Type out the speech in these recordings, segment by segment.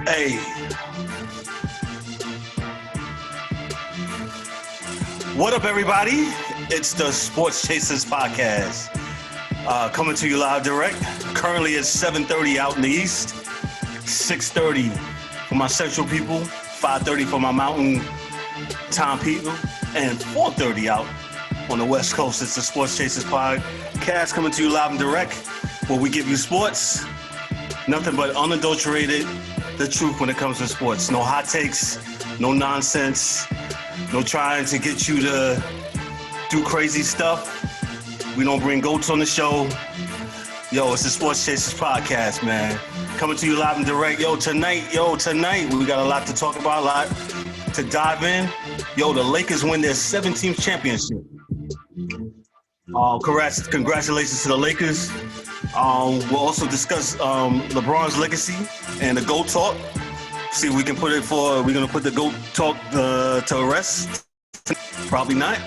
Hey. What up, everybody? It's the Sports Chasers Podcast. Coming to you live direct. Currently it's 7:30 out in the east, 6:30 for my central people, 5:30 for my mountain time people, and 4:30 out on the west coast. It's the Sports Chasers Podcast coming to you live and direct, where we give you sports, nothing but unadulterated, the truth when it comes to sports. No hot takes, no nonsense, no trying to get you to do crazy stuff. We don't bring goats on the show. Yo, it's the Sports Chasers Podcast, man. Coming to you live and direct. Tonight, we got a lot to talk about, a lot to dive in. Yo, the Lakers win their 17th championship. Congratulations to the Lakers. We'll also discuss LeBron's legacy and the GOAT talk. See if we can we're going to put the GOAT talk to rest. Probably not.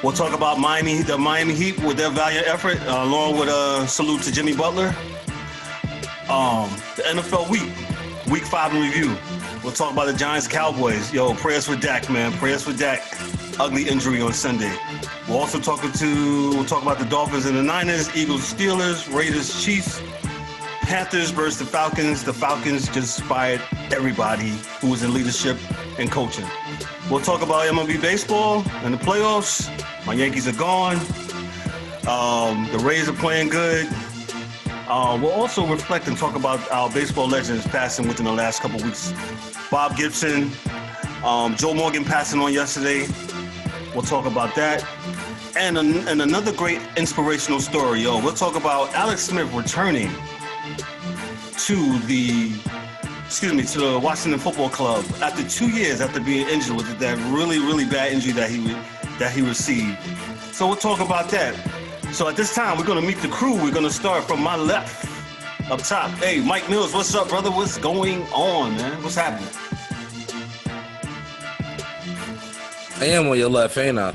We'll talk about the Miami Heat with their valiant effort, along with a salute to Jimmy Butler. The NFL week 5 in review. We'll talk about the Giants-Cowboys. Yo, prayers for Dak, man. Prayers for Dak. Ugly injury on Sunday. We'll also talk about the Dolphins and the Niners, Eagles-Steelers, Raiders-Chiefs, Panthers versus the Falcons. The Falcons just fired everybody who was in leadership and coaching. We'll talk about MLB Baseball and the playoffs. My Yankees are gone. The Rays are playing good. We'll also reflect and talk about our baseball legends passing within the last couple weeks. Bob Gibson, Joe Morgan passing on yesterday. We'll talk about that. And another great inspirational story, we'll talk about Alex Smith returning to the Washington Football Club after 2 years after being injured with that really, really bad injury that he received. So we'll talk about that. So at this time, we're going to meet the crew. We're going to start from my left up top. Hey, Mike Mills, what's up, brother? What's going on, man? What's happening? I am on your left, ain't I?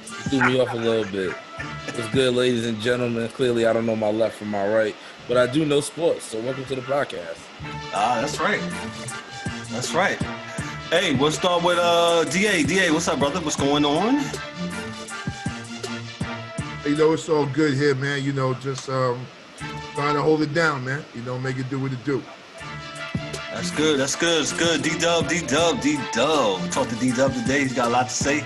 Threw me off a little bit. What's good, ladies and gentlemen? Clearly, I don't know my left from my right, but I do know sports, so welcome to the podcast. That's right. That's right. Hey, we'll start with DA. DA, what's up, brother? What's going on? It's all good here, man. Just trying to hold it down, man. Make it do what it do. That's good. It's good. D-Dubb. Talked to D-Dubb today. He's got a lot to say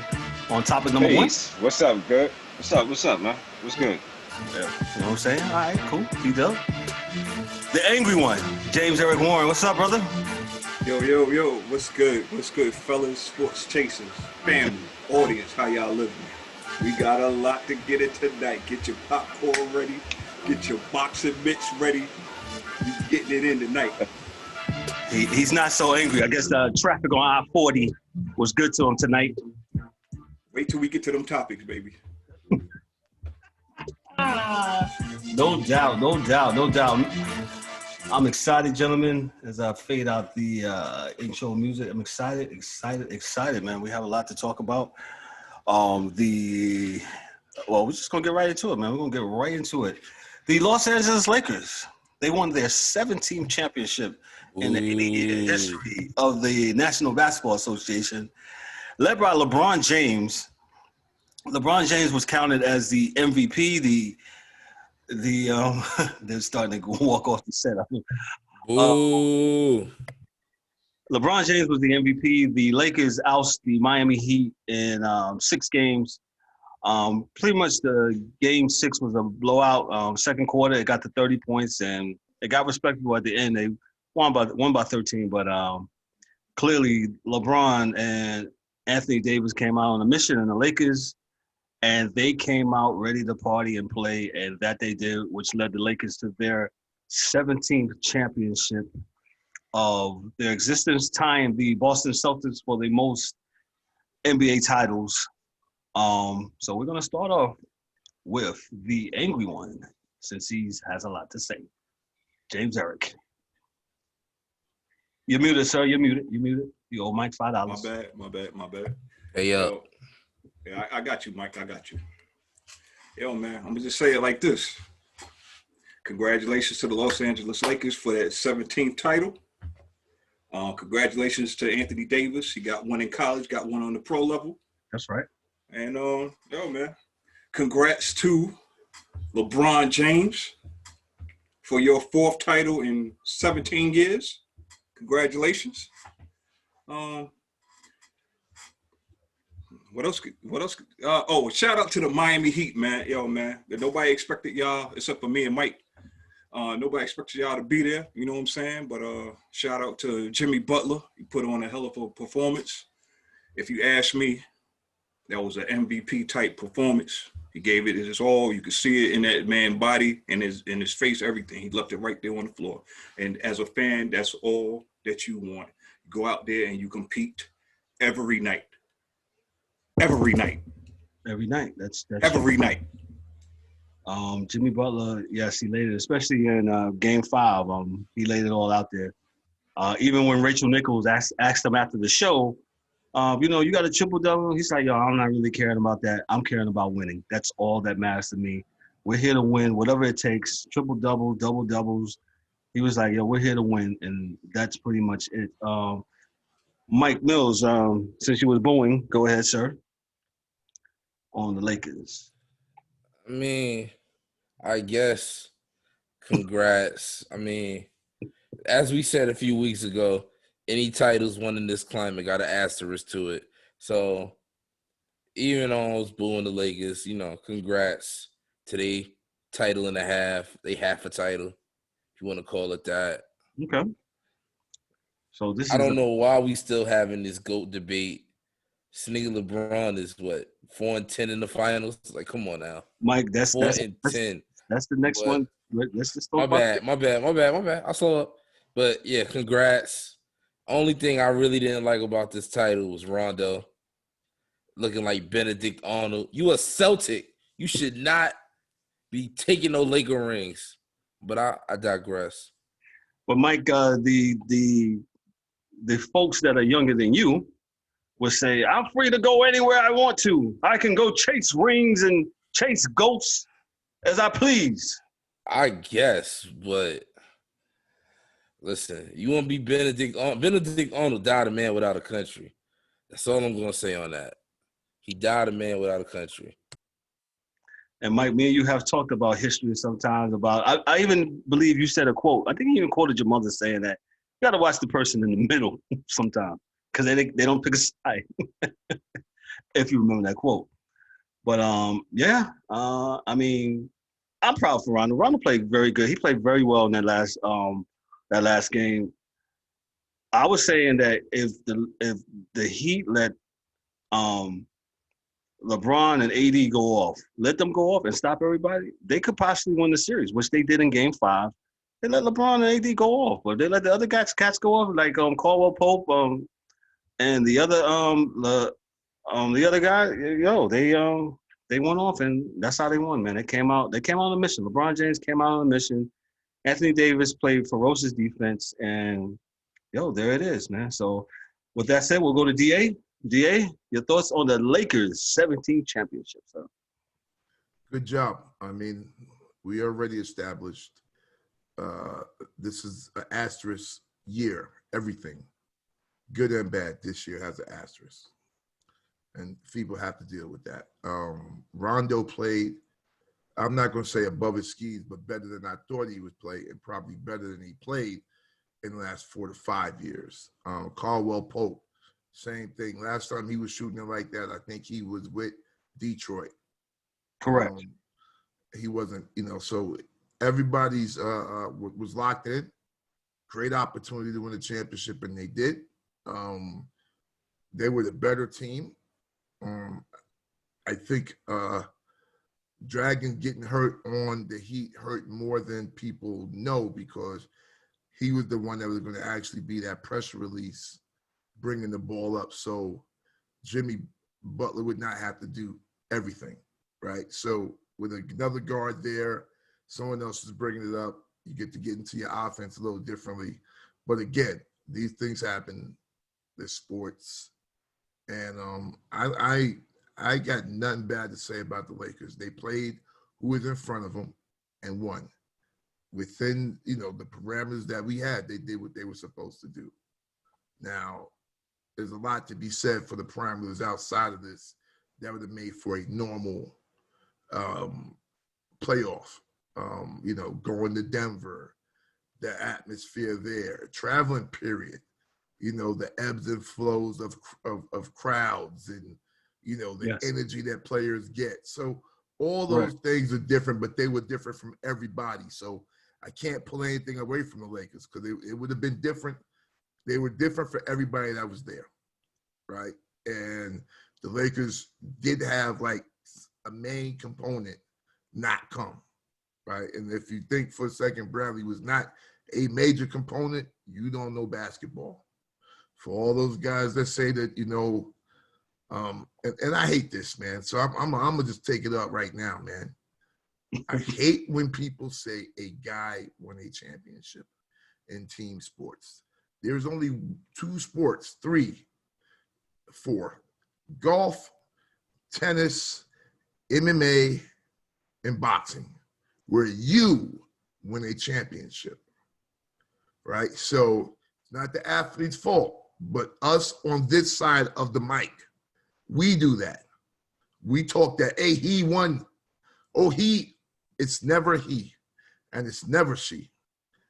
on topic number one. What's up, good? What's up, man? What's good? Yeah. You know what I'm saying? All right, cool. D-Dubb. The angry one, James Eric Warren. What's up, brother? Yo. What's good, fellas? Sports Chasers, family, audience, how y'all living? We got a lot to get it tonight. Get your popcorn ready. Get your boxing mitts ready. We getting it in tonight. He's not so angry. I guess the traffic on I-40 was good to him tonight. Wait till we get to them topics, baby. No doubt. I'm excited, gentlemen, as I fade out the intro music. I'm excited, man. We have a lot to talk about. We're just going to get right into it, man. We're going to get right into it. The Los Angeles Lakers, they won their 17th championship in the history of the National Basketball Association, led by LeBron James. LeBron James was counted as the MVP. They're starting to walk off the set. LeBron James was the MVP. The Lakers oust the Miami Heat in 6 games. Pretty much the game 6 was a blowout. Second quarter, it got to 30 points, and it got respectable at the end. They won by 13, but clearly LeBron and Anthony Davis came out on a mission in the Lakers, and they came out ready to party and play, and that they did, which led the Lakers to their 17th championship of their existence, tying the Boston Celtics for the most NBA titles. So we're going to start off with the angry one, since he has a lot to say. James Eric. You're muted, sir. You're muted. You owe Mike $5. My bad. Hey, yo. Yeah, I got you, Mike. I got you. Yo, man, I'm going to just say it like this. Congratulations to the Los Angeles Lakers for that 17th title. Congratulations to Anthony Davis. He got one in college, got one on the pro level. That's right. And, man, congrats to LeBron James for your 4th title in 17 years. Congratulations. What else? Shout out to the Miami Heat, man. Yo, man, nobody expected y'all except for me and Mike. Nobody expected y'all to be there. You know what I'm saying? But shout out to Jimmy Butler. He put on a hell of a performance. If you ask me, that was an MVP type performance. He gave it his all. You could see it in that man's body, in his face, everything. He left it right there on the floor. And as a fan, that's all that you want. You go out there and you compete every night. Every night. Every night. That's every night. Jimmy Butler, yes, he laid it, especially in Game 5. He laid it all out there. Even when Rachel Nichols asked him after the show, you got a triple-double? He's like, yo, I'm not really caring about that. I'm caring about winning. That's all that matters to me. We're here to win, whatever it takes, triple-double, double-doubles. He was like, yo, we're here to win, and that's pretty much it. Mike Mills, since you was booing, go ahead, sir, on the Lakers. I mean, I guess congrats. I mean, as we said a few weeks ago, any titles won in this climate got an asterisk to it. So even though I was booing the Lakers, congrats to the title and a half. They half a title, if you want to call it that. Okay. So I don't know why we still having this GOAT debate. This nigga LeBron is what, 4-10 in the finals? Like, come on now, Mike. That's 4-10. That's the next one. Let's just talk My bad. I saw it, but yeah, congrats. Only thing I really didn't like about this title was Rondo looking like Benedict Arnold. You a Celtic. You should not be taking no Laker rings. But I digress. But Mike, the folks that are younger than you would say, I'm free to go anywhere I want to. I can go chase rings and chase ghosts as I please. I guess, but listen, you want to be Benedict Arnold. Benedict Arnold died a man without a country. That's all I'm going to say on that. He died a man without a country. And Mike, me and you have talked about history sometimes about, I even believe you said a quote. I think you even quoted your mother saying that you got to watch the person in the middle sometimes because they don't pick a side, if you remember that quote. But, I mean, I'm proud for Rondo. Rondo played very good. He played very well in that last game. I was saying that if the Heat let LeBron and AD go off, let them go off and stop everybody, they could possibly win the series, which they did in Game 5. They let LeBron and AD go off, but they let the other cats go off, like Caldwell Pope, and the other guy. They went off, and that's how they won, man. They came out on a mission. LeBron James came out on a mission. Anthony Davis played ferocious defense, and there it is, man. So with that said, we'll go to DA. DA, your thoughts on the Lakers' 17th championship, sir? Good job. I mean, we already established this is an asterisk year. Everything, good and bad, this year has an asterisk. And people have to deal with that. Rondo played, I'm not going to say above his skis, but better than I thought he would play, and probably better than he played in the last 4 to 5 years. Caldwell Pope, same thing. Last time he was shooting it like that, I think he was with Detroit. Correct. He wasn't, so everybody's was locked in. Great opportunity to win a championship, and they did. They were the better team. I think Dragon getting hurt on the Heat hurt more than people know, because he was the one that was going to actually be that pressure release, bringing the ball up. So Jimmy Butler would not have to do everything, right? So with another guard there, someone else is bringing it up, you get to get into your offense a little differently. But again, these things happen. They're sports. And I got nothing bad to say about the Lakers. They played who was in front of them and won. within, the parameters that we had, they did what they were supposed to do. Now, there's a lot to be said for the parameters outside of this that would have made for a normal playoff. Going to Denver, the atmosphere there, traveling period, the ebbs and flows of crowds and, the energy that players get. So all those things are different, but they were different from everybody. So I can't pull anything away from the Lakers because it would have been different. They were different for everybody that was there, right? And the Lakers did have like a main component not come, right? And if you think for a second Bradley was not a major component, you don't know basketball. For all those guys that say that, and I hate this, man. So I'm gonna just take it up right now, man. I hate when people say a guy won a championship in team sports. There's only 2 sports, 3, 4: golf, tennis, MMA, and boxing, where you win a championship, right? So it's not the athlete's fault, but us on this side of the mic, we do that. We talk that, hey, he won. Oh, it's never he, and it's never she,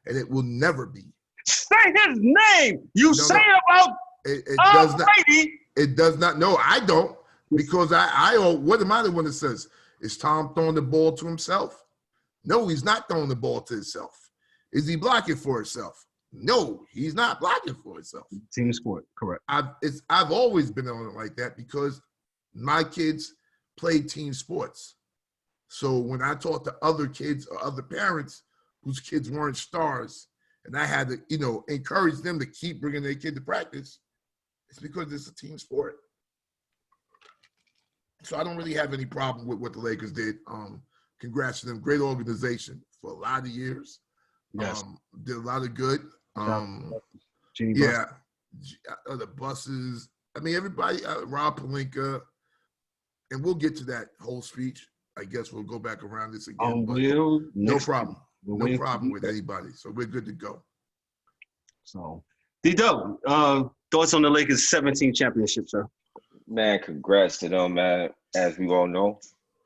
and it will never be. Say his name. You say about it does not. Brady. It does not. No, I don't, because I what am I the one that says, is Tom throwing the ball to himself? No, he's not throwing the ball to himself. Is he blocking for himself? No, he's not blocking for himself. Team sport, correct. I've always been on it like that because my kids played team sports. So when I talk to other kids or other parents whose kids weren't stars, and I had to, encourage them to keep bringing their kid to practice, it's because it's a team sport. So I don't really have any problem with what the Lakers did. Congrats to them. Great organization for a lot of years. Yes. Did a lot of good. The buses. I mean, everybody, Rob Pelinka, and we'll get to that whole speech. I guess we'll go back around this again. No problem. No problem with anybody. So we're good to go. So, D-Dubb, thoughts on the Lakers' 17th championship, sir? Man, congrats to them, man. As we all know,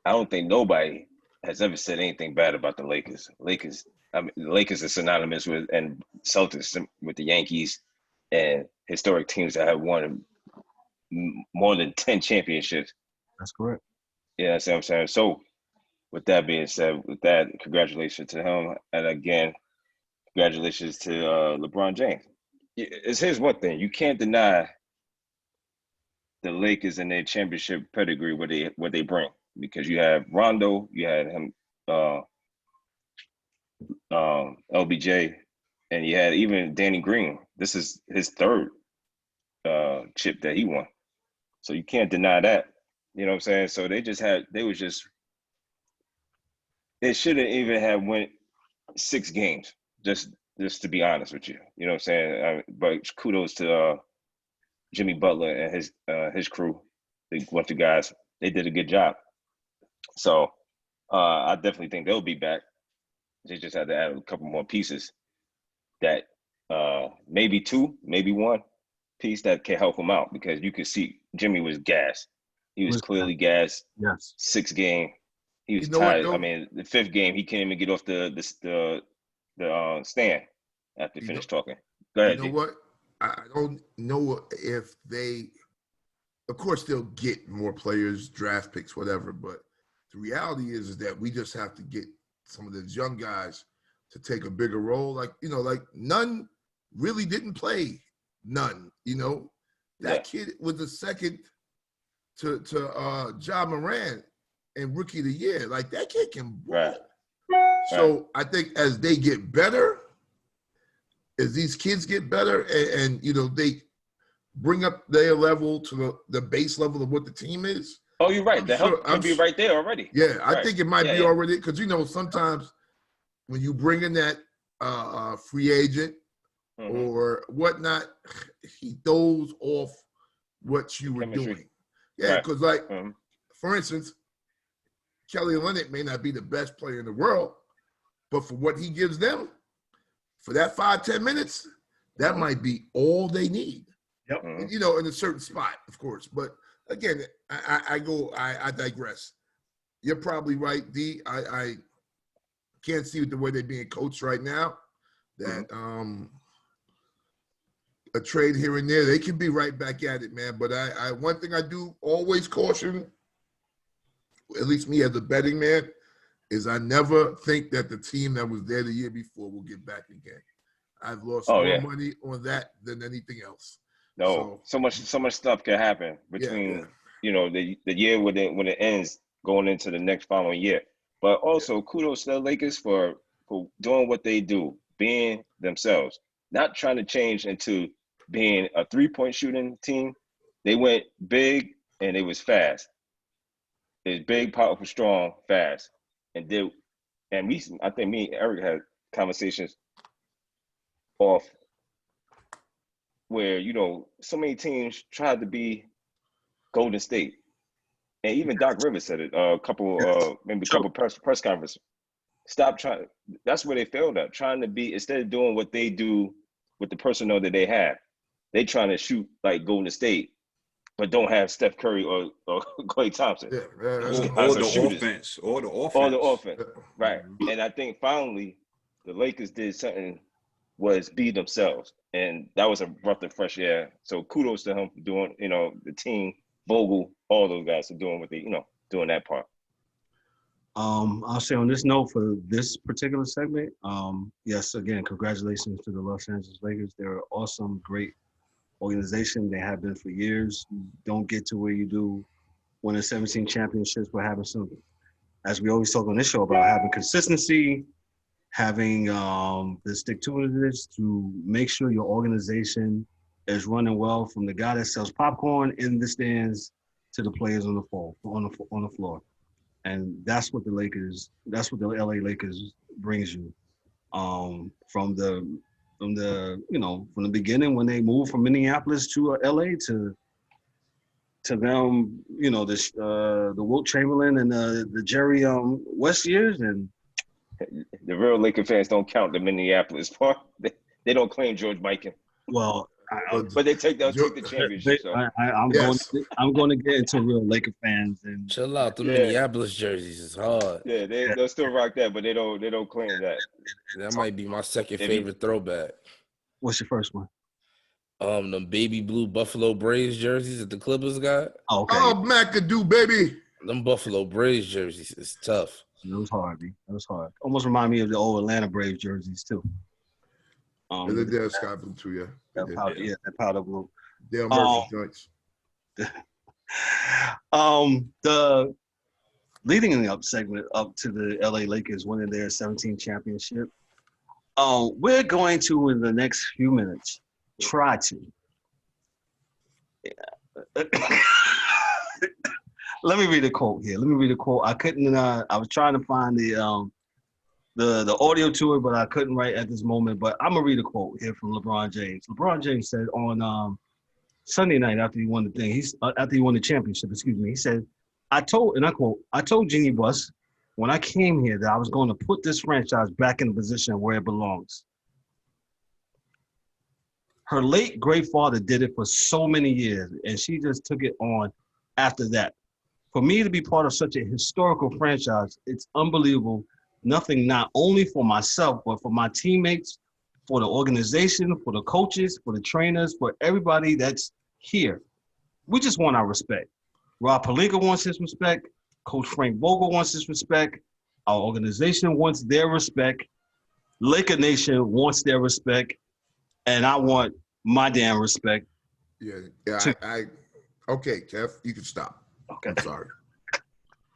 I don't think nobody has ever said anything bad about the Lakers. The Lakers are synonymous with, and Celtics with the Yankees and historic teams that have won more than 10 championships. That's correct. Yeah, that's what I'm saying. So, with that being said, congratulations to him. And again, congratulations to LeBron James. Here's one thing. You can't deny the Lakers and their championship pedigree, what they bring. Because you have Rondo, you had him, LBJ, and you had even Danny Green. This is his 3rd chip that he won. So you can't deny that. You know what I'm saying? So they shouldn't even have went 6 games, just to be honest with you. You know what I'm saying? But kudos to Jimmy Butler and his crew. They went to guys. They did a good job. So I definitely think they'll be back. They just had to add a couple more pieces that maybe 2, maybe 1 piece that can help them out, because you could see Jimmy was gassed. He was clearly gassed. Yes. 6th game. He was tired. I mean, the 5th game, he can't even get off the stand after he finished talking. Go ahead. You know what? I don't know if they, of course, they'll get more players, draft picks, whatever. But the reality is that we just have to get some of those young guys to take a bigger role. Like Nunn really didn't play. None. That kid was the second to Ja Morant and Rookie of the Year. Like, that kid can ball. Right. So I think as they get better, as these kids get better, and they bring up their level to the base level of what the team is. Oh, you're right. The help could be right there already. Yeah, I think it might be already, because sometimes when you bring in that free agent or whatnot, he throws off what you were doing. Yeah, because for instance, Kelly Olynyk may not be the best player in the world, But for what he gives them, for that 5-10 minutes, that might be all they need. Yep. You know, in a certain spot, of course. But again, I digress. You're probably right, D. I can't see the way they're being coached right now. That a trade here and there, they can be right back at it, man. But I one thing I do always caution, at least me as a betting man, is I never think that the team that was there the year before will get back again. I've lost more money on that than anything else. No, so much stuff can happen between you know the year when it ends going into the next following year. But also kudos to the Lakers for doing what they do, being themselves, not trying to change into being a 3-point shooting team. They went big and it was fast. It's big, powerful, strong, fast, and I think me and Eric had conversations off where, you know, so many teams tried to be Golden State. And even Doc Rivers said it a couple press conferences. Stop trying. That's where they failed at, trying to be, instead of doing what they do with the personnel that they have, they trying to shoot like Golden State, but don't have Steph Curry or Klay Thompson. Or the offense. Right. And I think finally the Lakers did something, was be themselves. And that was a breath of fresh air. So kudos to him for doing, you know, the team, Vogel, all those guys for doing what they, you know, doing that part. I'll say on this note for this particular segment, yes, again, congratulations to the Los Angeles Lakers. They're an awesome, great organization. They have been for years. You don't get to where you do winning 17 championships, but having some, as we always talk on this show about having consistency, having the stick-to-itiveness to make sure your organization is running well, from the guy that sells popcorn in the stands to the players on the floor. And that's what the LA Lakers brings you. From the beginning when they moved from Minneapolis to LA to them, you know, the Wilt Chamberlain and the Jerry West years. And the real Laker fans don't count the Minneapolis part. They don't claim George Mikan. Well, but they take the championship. So. I'm going to get into real Laker fans and chill out. The Minneapolis jerseys is hard. Yeah, they'll still rock that, but they don't claim that. That might be my second favorite throwback. What's your first one? The baby blue Buffalo Braves jerseys that the Clippers got. Oh, okay. Oh, McAdoo, baby. Them Buffalo Braves jerseys is tough. It was hard, B. It was hard. Almost remind me of the old Atlanta Braves jerseys too. The Dale Sky Blue too, yeah. That powder blue. Dale Murphy joints. The leading up segment up to the LA Lakers winning their 17th championship. We're going to, in the next few minutes, try to. Let me read a quote here. I couldn't. I was trying to find the audio to it, but I couldn't right at this moment. But I'm gonna read a quote here from LeBron James. LeBron James said on Sunday night after he won the thing, after he won the championship. He said, "I told Jeannie Buss when I came here that I was going to put this franchise back in the position where it belongs. Her late great father did it for so many years, and she just took it on after that. For me to be part of such a historical franchise, it's unbelievable. Nothing not only for myself, but for my teammates, for the organization, for the coaches, for the trainers, for everybody that's here. We just want our respect. Rob Pelinka wants his respect. Coach Frank Vogel wants his respect. Our organization wants their respect. Laker Nation wants their respect. And I want my damn respect." Okay, Kev, you can stop. Okay. I'm sorry.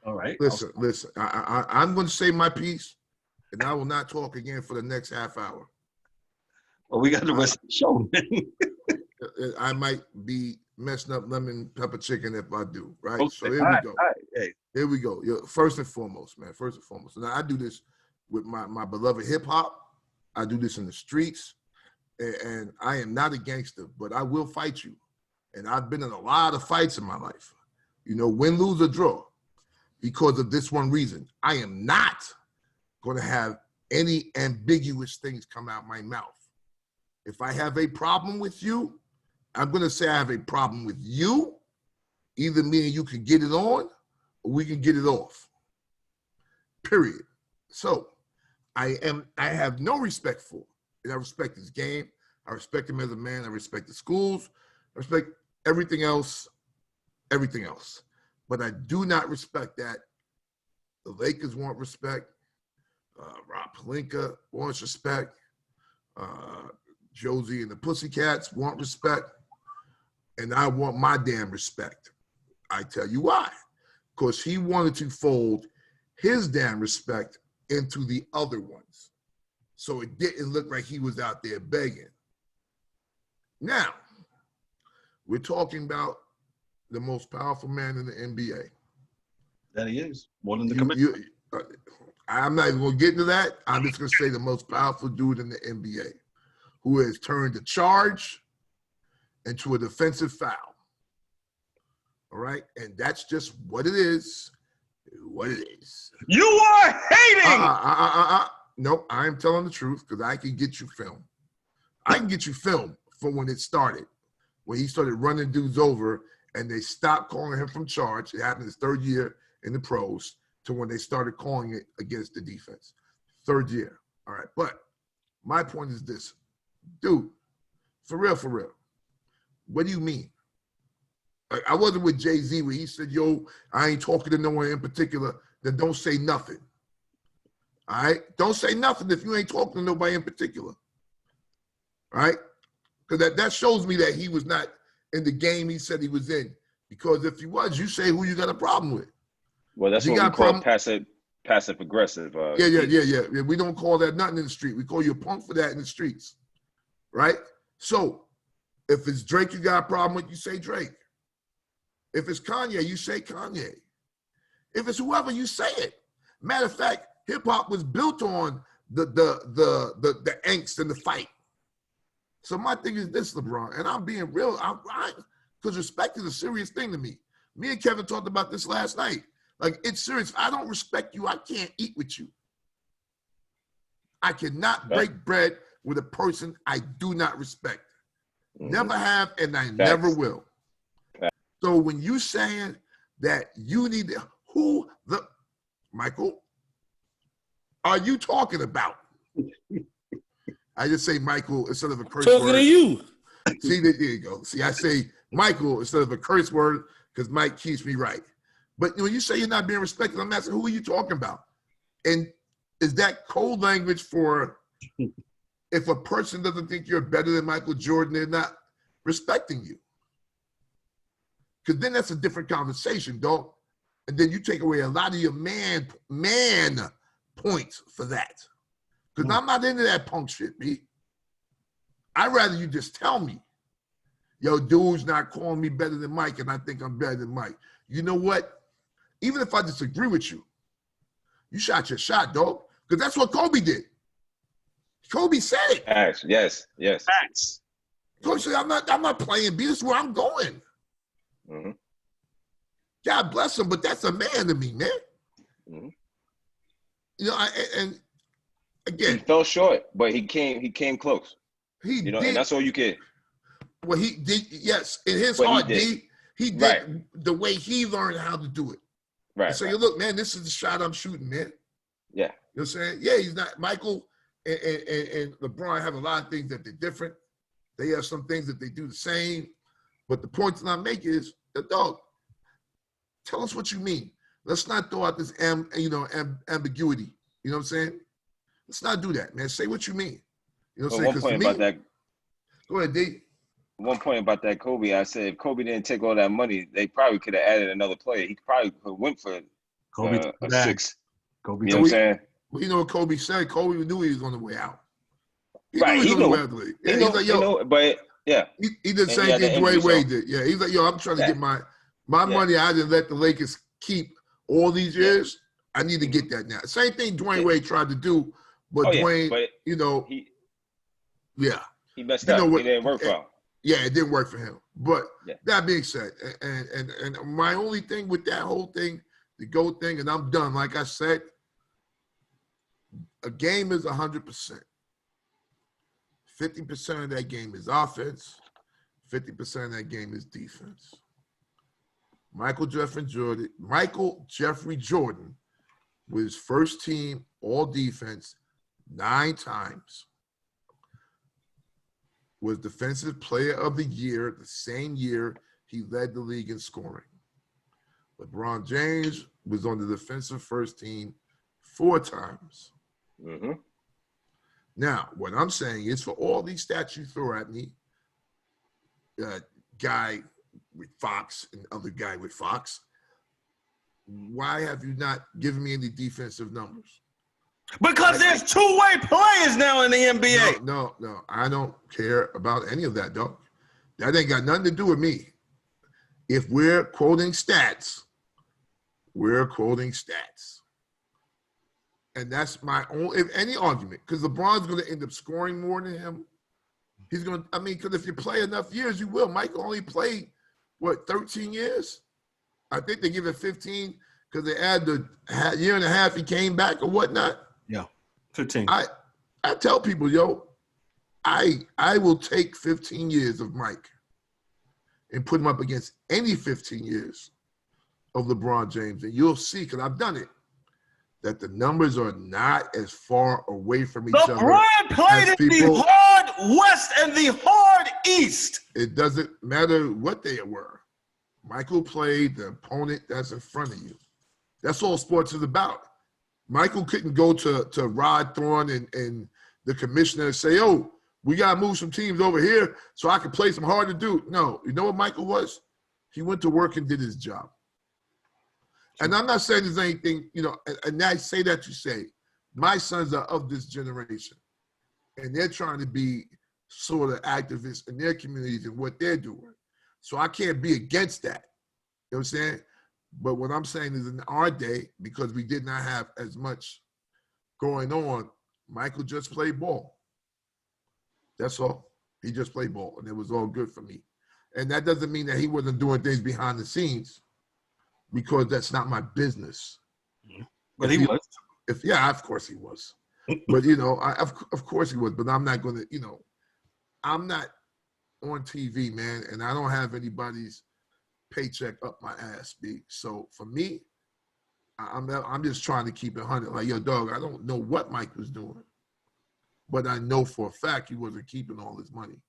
All right. Listen. I'm going to say my piece, and I will not talk again for the next half hour. Well, we got the rest of the show, man. I might be messing up lemon pepper chicken if I do, right? Okay. So here we go. All right. Hey. Here we go. First and foremost, man. Now, I do this with my beloved hip hop. I do this in the streets, and I am not a gangster, but I will fight you. And I've been in a lot of fights in my life. You know, win, lose, or draw, because of this one reason. I am not going to have any ambiguous things come out my mouth. If I have a problem with you, I'm going to say I have a problem with you. Either me and you can get it on, or we can get it off. Period. So I have no respect for him. And I respect his game. I respect him as a man. I respect the schools. I respect everything else. But I do not respect that. The Lakers want respect. Rob Pelinka wants respect. Josie and the Pussycats want respect. And I want my damn respect. I tell you why. Because he wanted to fold his damn respect into the other ones. So it didn't look like he was out there begging. Now, we're talking about the most powerful man in the NBA. That he is. More than the commissioner. I'm not even going to get into that. I'm just going to say the most powerful dude in the NBA who has turned a charge into a defensive foul. All right? And that's just what it is. What it is. You are hating! Nope, I'm telling the truth because I can get you film. I can get you film from when it started, when he started running dudes over and they stopped calling him from charge. It happened his third year in the pros to when they started calling it against the defense. Third year. All right. But my point is this. Dude, for real, what do you mean? I wasn't with Jay-Z where he said, yo, I ain't talking to no one in particular. Then don't say nothing. All right? Don't say nothing if you ain't talking to nobody in particular. All right? Because that shows me that he was not in the game he said he was in. Because if he was, you say who you got a problem with. Well, that's what we call passive aggressive. Yeah. We don't call that nothing in the street. We call you a punk for that in the streets. Right? So if it's Drake you got a problem with, you say Drake. If it's Kanye, you say Kanye. If it's whoever, you say it. Matter of fact, hip hop was built on the angst and the fight. So my thing is this, LeBron, and I'm being real, because respect is a serious thing to me. Me and Kevin talked about this last night. Like, it's serious. If I don't respect you, I can't eat with you. I cannot break bread with a person I do not respect. Never have, and I never will. So when you saying that you need to, Michael, are you talking about? I just say Michael instead of a curse word. Talking to you. See, there you go. See, I say Michael instead of a curse word because Mike keeps me right. But when you say you're not being respected, I'm asking, who are you talking about? And is that code language for if a person doesn't think you're better than Michael Jordan, they're not respecting you? Because then that's a different conversation, dog. And then you take away a lot of your man points for that. Because I'm not into that punk shit, B. I'd rather you just tell me, yo, dude's not calling me better than Mike, and I think I'm better than Mike. You know what? Even if I disagree with you, you shot your shot, dog. Because that's what Kobe did. Kobe said it. Facts. Yes. Facts. Kobe said, I'm not playing B. This is where I'm going. Mm-hmm. God bless him, but that's a man to me, man. Mm-hmm. You know, and again, he fell short, but he came close. He did, and that's all you can. Well, he did, yes. In his heart, he did the way he learned how to do it. Right. And so you look, man, this is the shot I'm shooting, man. Yeah. You know what I'm saying? Yeah, he's not Michael and LeBron have a lot of things that they're different. They have some things that they do the same. But the point that I make is, dog, tell us what you mean. Let's not throw out this ambiguity. You know what I'm saying? Let's not do that, man. Say what you mean. You know what I'm saying? One point about that. Go ahead, D. One point about that Kobe, I said if Kobe didn't take all that money, they probably could have added another player. He probably could have went for Kobe a 6. Kobe, you know what I'm saying? Well, you know what Kobe said? Kobe knew he was on the way out. He knew. Yeah, he's like, yo, but yeah. He did the same thing Dwayne Wade did. Yeah, he's like, yo, I'm trying to get my money I didn't let the Lakers keep all these years. I need to get that now. Same thing Dwayne Wade tried to do, but Dwayne, he messed up. It didn't work for him. Yeah, it didn't work for him. But that being said, and my only thing with that whole thing, the GOAT thing, and I'm done. Like I said, a game is 100%. 50% of that game is offense. 50% of that game is defense. Michael Jeffrey Jordan was first team all defense 9 times. Was defensive player of the year the same year he led the league in scoring. LeBron James was on the defensive first team 4 times. Mm-hmm. Now, what I'm saying is for all these stats you throw at me, guy with Fox and other guy with Fox, why have you not given me any defensive numbers? Because there's two-way players now in the NBA. No. I don't care about any of that, dog. That ain't got nothing to do with me. If we're quoting stats, we're quoting stats. And that's my only, if any argument, because LeBron's going to end up scoring more than him. He's going to, because if you play enough years, you will. Michael only played, 13 years? I think they give it 15 because they add the year and a half he came back or whatnot. Yeah. 15. I tell people, I will take 15 years of Mike and put him up against any 15 years of LeBron James, and you'll see, because I've done it, that the numbers are not as far away from each other. LeBron played in the hard West and the hard East. It doesn't matter what they were. Michael played the opponent that's in front of you. That's all sports is about. Michael couldn't go to Rod Thorne and the commissioner and say, oh, we got to move some teams over here so I can play some harder dude. No, you know what Michael was? He went to work and did his job. And I'm not saying there's anything, and I say that you say, my sons are of this generation, and they're trying to be sort of activists in their communities and what they're doing. So I can't be against that. You know what I'm saying? But what I'm saying is in our day, because we did not have as much going on, Michael just played ball. That's all. He just played ball, and it was all good for me. And that doesn't mean that he wasn't doing things behind the scenes, because that's not my business. But he was. Of course he was. But, of course he was. But I'm not going to, I'm not on TV, man, and I don't have anybody's paycheck up my ass, B. So for me, I'm just trying to keep it 100. Like, yo, dog, I don't know what Mike was doing, but I know for a fact he wasn't keeping all his money.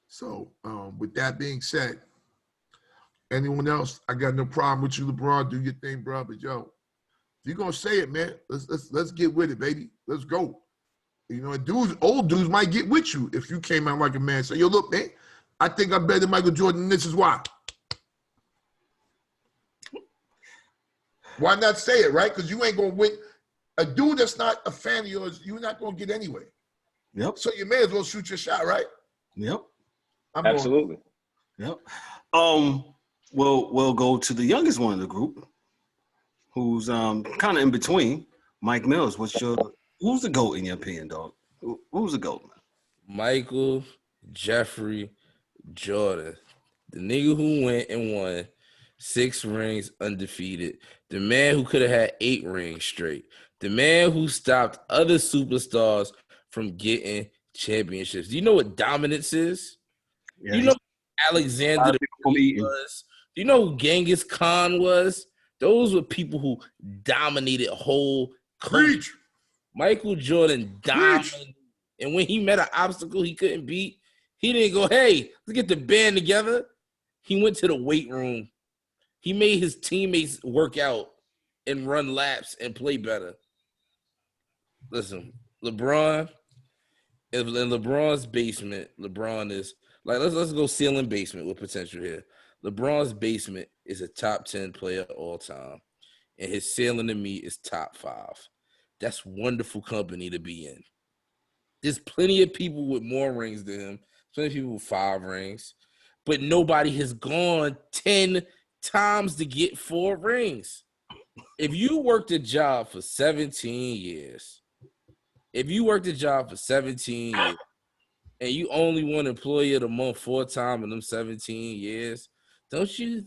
So with that being said, anyone else, I got no problem with you, LeBron. Do your thing, bro. But yo, if you're gonna say it, man, let's get with it, baby. Let's go. Old dudes might get with you if you came out like a man and say, yo, look, man, I think I'm better than Michael Jordan, and this is why. Why not say it, right? Because you ain't gonna win. A dude that's not a fan of yours, you're not gonna get anyway. Yep. So you may as well shoot your shot, right? Yep. Absolutely. Yep. We'll go to the youngest one of the group, who's kind of in between. Mike Mills, who's the GOAT in your opinion, dog? Who's the GOAT, man? Michael Jeffrey Jordan, the nigga who went and won 6 rings undefeated, the man who could have had 8 rings straight, the man who stopped other superstars from getting championships. Do you know what dominance is? Yeah, Do you know who Alexander the Great was? Do you know who Genghis Khan was? Those were people who dominated whole countries. Michael Jordan dominated. And when he met an obstacle he couldn't beat, he didn't go, hey, let's get the band together. He went to the weight room. He made his teammates work out and run laps and play better. Listen, LeBron, in LeBron's basement, LeBron is like, let's go ceiling basement with potential here. LeBron's basement is a top 10 player all time, and his ceiling to me is top 5. That's wonderful company to be in. There's plenty of people with more rings than him, plenty of people with 5 rings, but nobody has gone 10 times to get 4 rings. If you worked a job for 17 years, and you only won Employee of the Month 4 times in them 17 years, don't you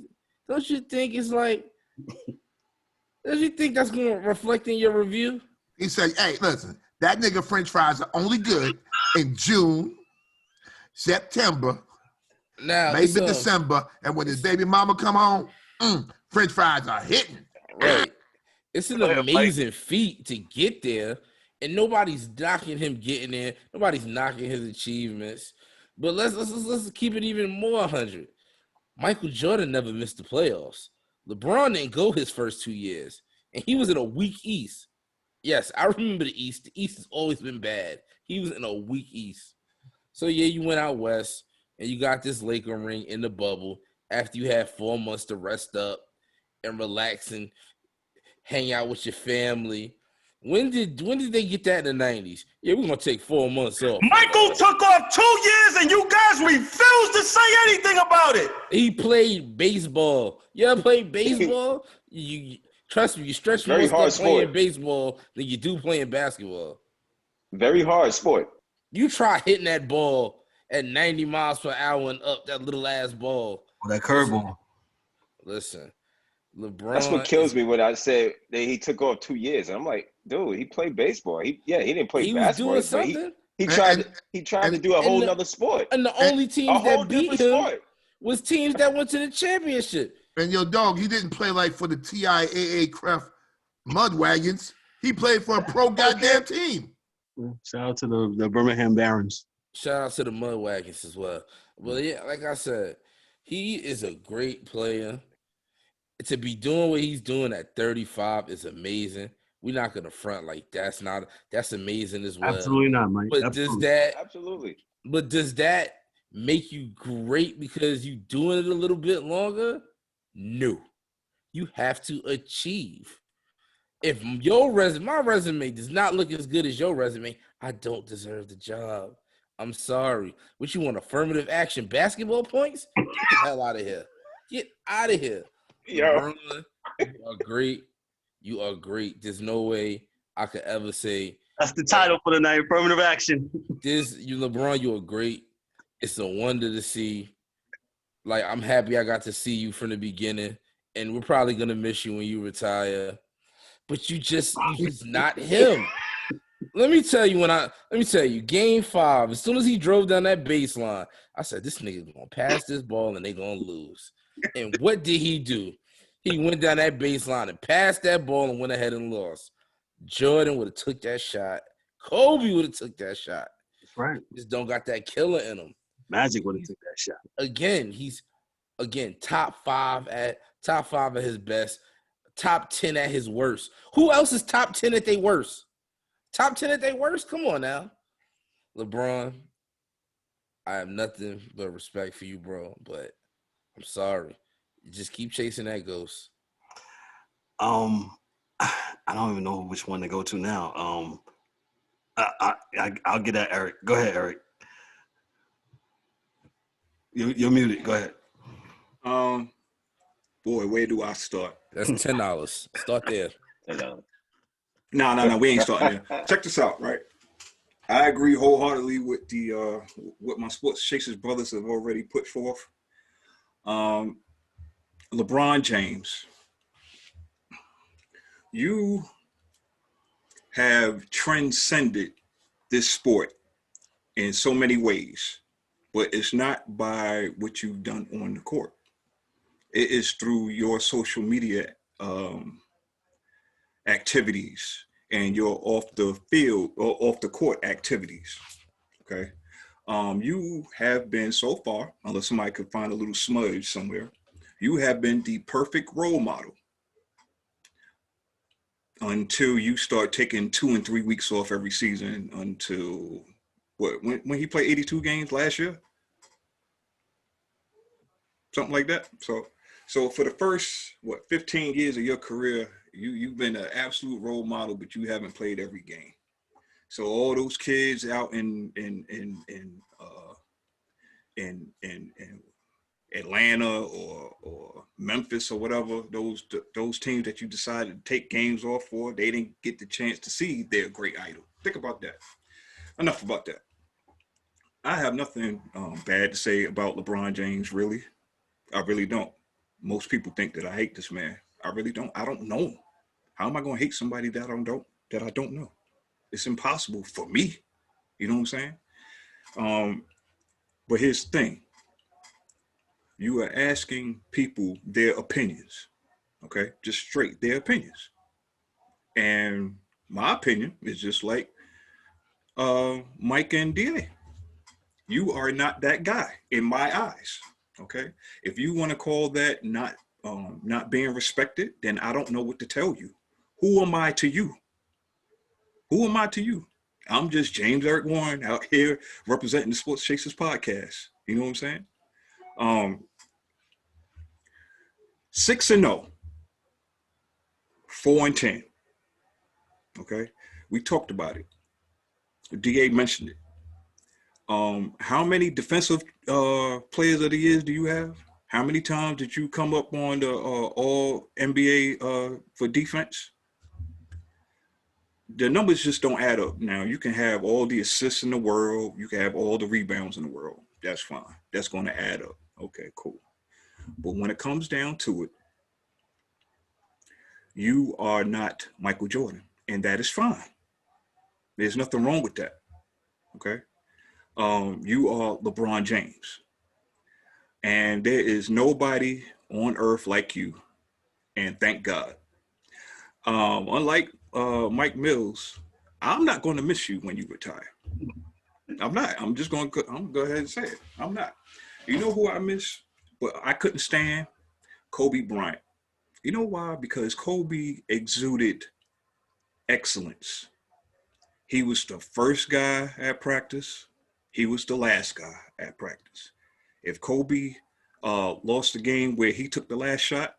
think it's like, don't you think that's going to reflect in your review? He said, hey, listen, that nigga French fries are only good in June, September, Now maybe December, and when his baby mama come home, French fries are hitting. Right. It's an Go ahead, Mike. amazing feat to get there, and nobody's knocking him getting there. Nobody's knocking his achievements. But let's keep it even more 100. Michael Jordan never missed the playoffs. LeBron didn't go his first 2 years, and he was in a weak East. Yes, I remember the East. The East has always been bad. He was in a weak East. So, yeah, you went out west, and you got this Laker ring in the bubble after you had 4 months to rest up and relax and hang out with your family. When did they get that in the 90s? Yeah, we're going to take 4 months off. Michael took off 2 years, and you guys refused to say anything about it. He played baseball. You ever played baseball? You trust me, you stretch Very more hard stuff playing sport. baseball than you do playing basketball. Very hard sport. You try hitting that ball at 90 miles per hour and up, that little ass ball. Oh, that curveball. Listen, LeBron. That's what kills me when I say that he took off 2 years. I'm like, dude, he played baseball. He didn't play He was basketball. doing but something. He tried to do a whole nother sport. And the only A teams whole that beat different him sport. was teams that went to the championship. And your dog, he didn't play like for the TIAA Craft Mudwagons. He played for a pro goddamn team. Shout out to the Birmingham Barons. Shout out to the Mud Wagons as well. Well, yeah, like I said, he is a great player. To be doing what he's doing at 35 is amazing. We're not gonna front like that's amazing as well. Absolutely not, Mike. But Absolutely. does that make you great because you doing it a little bit longer? No. You have to achieve. If my resume does not look as good as your resume, I don't deserve the job. I'm sorry. What you want, affirmative action basketball points? Get the hell out of here. Get out of here. Yo. LeBron, you are great. You are great. There's no way I could ever say That's the title for the night, affirmative action. LeBron, you are great. It's a wonder to see. Like, I'm happy I got to see you from the beginning, and we're probably gonna miss you when you retire. But you just not him. Let me tell you, game 5, as soon as he drove down that baseline, I said, this nigga's gonna pass this ball and they're gonna lose. And what did he do? He went down that baseline and passed that ball and went ahead and lost. Jordan would have took that shot. Kobe would have took that shot. That's right. Just don't got that killer in him. Magic would have took that shot. Again, he's top five at his best, top 10 at his worst. Who else is top 10 at their worst? Top 10 at their worst? Come on now. LeBron, I have nothing but respect for you, bro, but I'm sorry. You just keep chasing that ghost. I don't even know which one to go to now. I'll get at Eric. Go ahead, Eric. You're muted. Go ahead. Boy, where do I start? That's $10. Start there. No, we ain't starting there. Check this out, right? I agree wholeheartedly with the what my sports chasers brothers have already put forth. LeBron James, you have transcended this sport in so many ways, but it's not by what you've done on the court. It is through your social media activities and your off the field or off the court activities. Okay. You have been so far, unless somebody could find a little smudge somewhere, you have been the perfect role model until you start taking 2 and 3 weeks off every season until when he played 82 games last year, something like that. So for the first 15 years of your career, you've been an absolute role model, but you haven't played every game. So all those kids out in Atlanta or Memphis or whatever, those teams that you decided to take games off for, they didn't get the chance to see their great idol. Think about that. Enough about that. I have nothing bad to say about LeBron James, really. I really don't. Most people think that I hate this man. I really don't. I don't know him. How am I going to hate somebody that I don't that I don't know. It's impossible for me. You know what I'm saying? But here's the thing. You are asking people their opinions, okay? Just straight their opinions. And my opinion is just like Mike and DA. You are not that guy in my eyes, okay? If you want to call that not being respected, then I don't know what to tell you. Who am I to you? Who am I to you? I'm just James Eric Warren out here representing the Sports Chasers podcast. You know what I'm saying? 6-0, 4-10. Okay, we talked about it. DA mentioned it. How many defensive players of the years do you have? How many times did you come up on the all NBA for defense? The numbers just don't add up. Now, you can have all the assists in the world. You can have all the rebounds in the world. That's fine. That's going to add up. Okay, cool. But when it comes down to it, you are not Michael Jordan, and that is fine. There's nothing wrong with that. Okay? You are LeBron James. And there is nobody on earth like you. And thank God. Unlike Mike Mills, I'm not going to miss you when you retire. I'm not. I'm going to go ahead and say it. I'm not. You know who I miss? But I couldn't stand? Kobe Bryant. You know why? Because Kobe exuded excellence. He was the first guy at practice. He was the last guy at practice. If Kobe lost the game where he took the last shot,